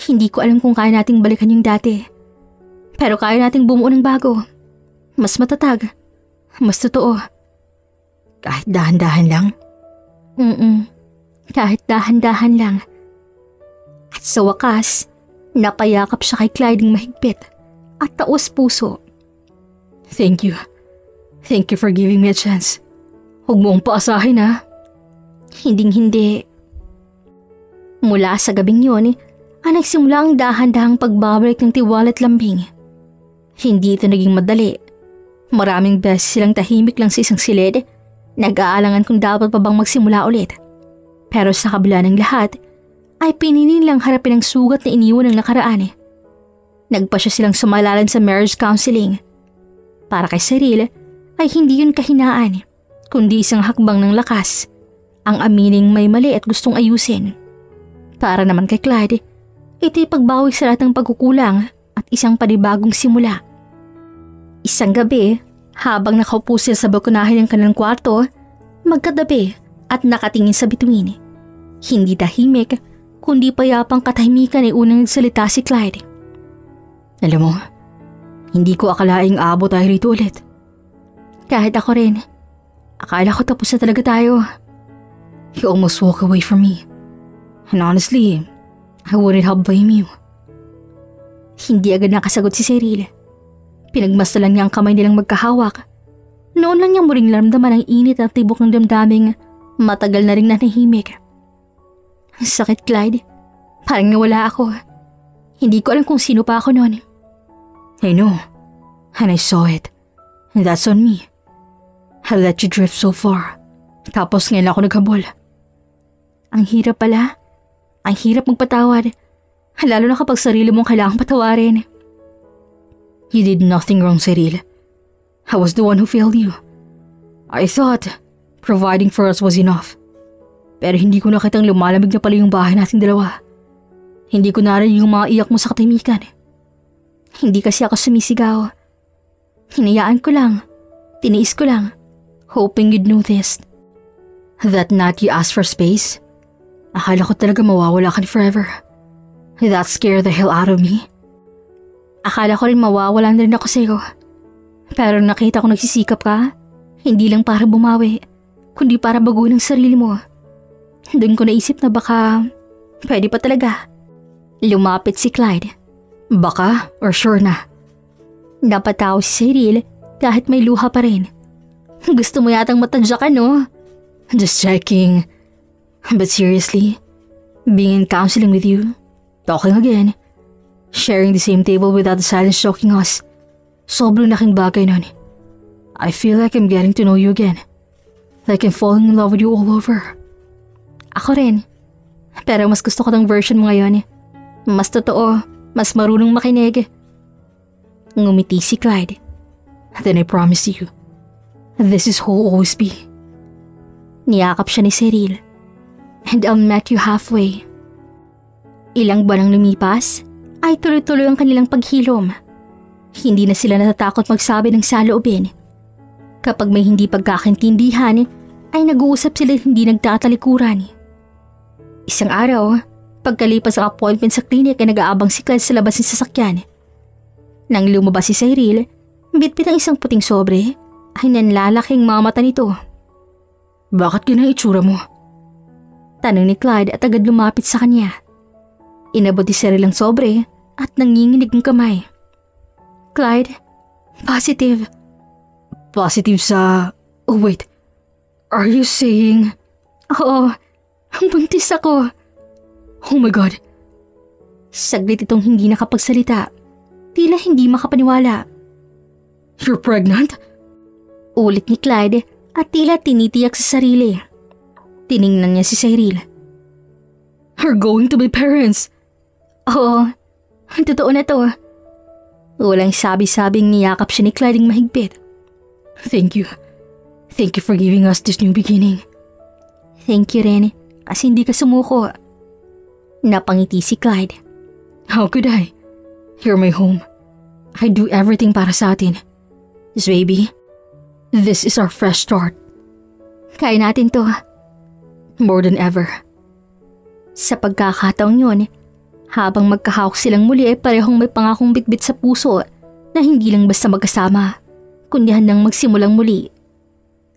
Hindi ko alam kung kaya nating balikan yung dati. Pero kaya nating bumuo ng bago. Mas matatag. Mas totoo. Kahit dahan-dahan lang? Kahit dahan-dahan lang. At sa wakas, napayakap siya kay Clyde ng mahigpit at taos puso. Thank you. Thank you for giving me a chance. Huwag mo akong paasahin ha. Hinding-hindi. Mula sa gabing yun, nagsimula ang dahan-dahang pagbabalik ng tiwala at lambing. Hindi ito naging madali. Maraming beses silang tahimik lang sa isang silid, nag-aalangan kung dapat pa bang magsimula ulit. Pero sa kabila ng lahat, ay pinili nilang harapin ang sugat na iniwan ng nakaraan. Nagpasya silang sumalalan sa marriage counseling. Para kay Cyril, ay hindi yun kahinaan, kundi isang hakbang ng lakas, ang amining may mali at gustong ayusin. Para naman kay Clyde, ito'y pagbawi sa lahat ng pagkukulang at isang panibagong simula. Isang gabi, habang nakaupo sila sa balkonahe ng kanilang kwarto, magkatabi at nakatingin sa bituin. Hindi tahimik, kundi payapang katahimikan ay unang nagsalita si Clyde. Alam mo, hindi ko akalaing aabot tayo rito ulit. Kahit ako rin. Akala ko tapos na talaga tayo. You almost walk away from me. And honestly, I wouldn't help blame you. Hindi agad nakasagot si Cyril. Pinagmasdalan niya ang kamay nilang magkahawak. Noon lang niya muling naramdaman ang init at tibok ng damdaming matagal na ring nanahimik. Ang sakit, Clyde. Parang nawala ako. Hindi ko alam kung sino pa ako noon. I know. And I saw it. And that's on me. I let you drift so far. Tapos ngayon ako naghabol. Ang hirap pala. Ang hirap magpatawad. Lalo na kapag sarili mong kailangang patawarin. You did nothing wrong, Cyril. I was the one who failed you. I thought providing for us was enough. Pero hindi ko nakitang lumalamig na pala yung bahay nating dalawa. Hindi ko narinig yung mga iyak mo sa katimikan. Hindi kasi ako sumisigaw. Hinayaan ko lang. Tiniis ko lang. Hoping you'd notice. That night you asked for space? Akala ko talaga mawawala ka forever. That scared the hell out of me. Akala ko rin mawawalan rin ako sa'yo. Pero nakita ko nagsisikap ka, hindi lang para bumawi, kundi para baguhin ang sarili mo. Doon ko naisip na baka pwede pa talaga. Lumapit si Clyde. Baka or sure na? Napatawa si Cyril kahit may luha pa rin. Gusto mo yatang matadya ka, no? Just checking. But seriously, being in counseling with you, talking again, sharing the same table without the silence choking us, sobrang laking bagay nun. I feel like I'm getting to know you again. Like I'm falling in love with you all over. Ako rin. Pero mas gusto ko tong version mo ngayon. Mas totoo, mas marunong makinig. Ngumiti si Clyde. Then I promise you, this is who will always be. Niyakap siya ni Cyril. And I'll meet you halfway. Ilang buwan ang lumipas, ay tuloy-tuloy ang kanilang paghilom. Hindi na sila natatakot magsabi ng saloobin. Kapag may hindi pagkakaintindihan, ay nag-uusap sila hindi nagtatalikuran. Isang araw, pagkalipas ang appointment sa klinik ay nag-aabang si Clyde sa labas ng sasakyan. Nang lumabas si Cyril, bitbit ang isang puting sobre, ay nanlalaking mga mata nito. Bakit ganang itsura mo? Tanong ni Clyde at agad lumapit sa kanya. Inabot ni Cyril ang sobre at nanginginig ng kamay. Clyde, positive. Positive sa... Oh wait, are you saying... Oo, buntis ako. Oh my God. Saglit itong hindi nakapagsalita. Tila hindi makapaniwala. You're pregnant? Ulit ni Clyde at tila tinitiyak sa sarili. Tiningnan niya si Cyril. We're going to be parents. Oo, totoo na to. Walang sabi-sabing niyakap siya ni Clyde ng mahigpit. Thank you. Thank you for giving us this new beginning. Thank you rin kasi hindi ka sumuko. Napangiti si Clyde. How could I? You're my home. I do everything para sa atin. This baby, this is our fresh start. Kaya natin to. More than ever. Sa pagkakataong yun, habang magkahawak silang muli ay parehong may pangakong bitbit sa puso na hindi lang basta magkasama, kundi handang magsimulang muli.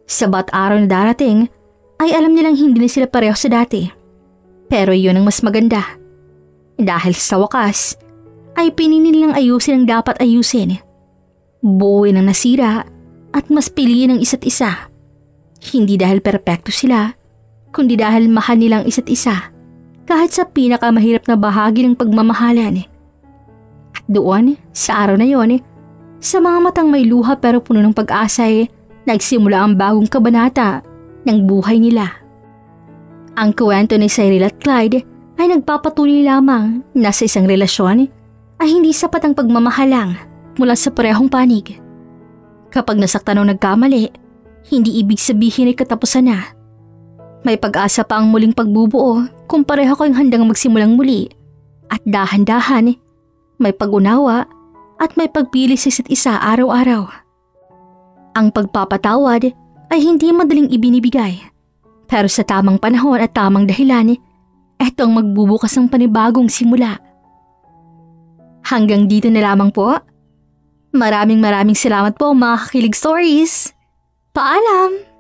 Sa bawat araw na darating, ay alam nilang hindi na sila pareho sa dati. Pero yun ang mas maganda. Dahil sa wakas, ay pinili nilang ayusin ang dapat ayusin. Buuin ang nasira at mas piliin ang isa't isa. Hindi dahil perpekto sila, kundi dahil mahal nilang isa't isa. Kahit sa pinakamahirap na bahagi ng pagmamahalan. At doon, sa araw na yon, sa mga matang may luha pero puno ng pag-asa ay nagsimula ang bagong kabanata ng buhay nila. Ang kwento ni Cyril at Clyde ay nagpapatuloy lamang na sa isang relasyon ay hindi sapat ang pagmamahalang mula sa parehong panig. Kapag nasaktan o nagkamali, hindi ibig sabihin ay katapusan na. May pag-asa pa ang muling pagbubuo kung pareho kayong handang magsimulang muli at dahan-dahan may pag-unawa at may pagpili sa isa't isa araw-araw. Ang pagpapatawad ay hindi madaling ibinibigay, pero sa tamang panahon at tamang dahilan, ito ang magbubukas ng panibagong simula. Hanggang dito na lamang po. Maraming salamat po mga kakilig stories. Paalam!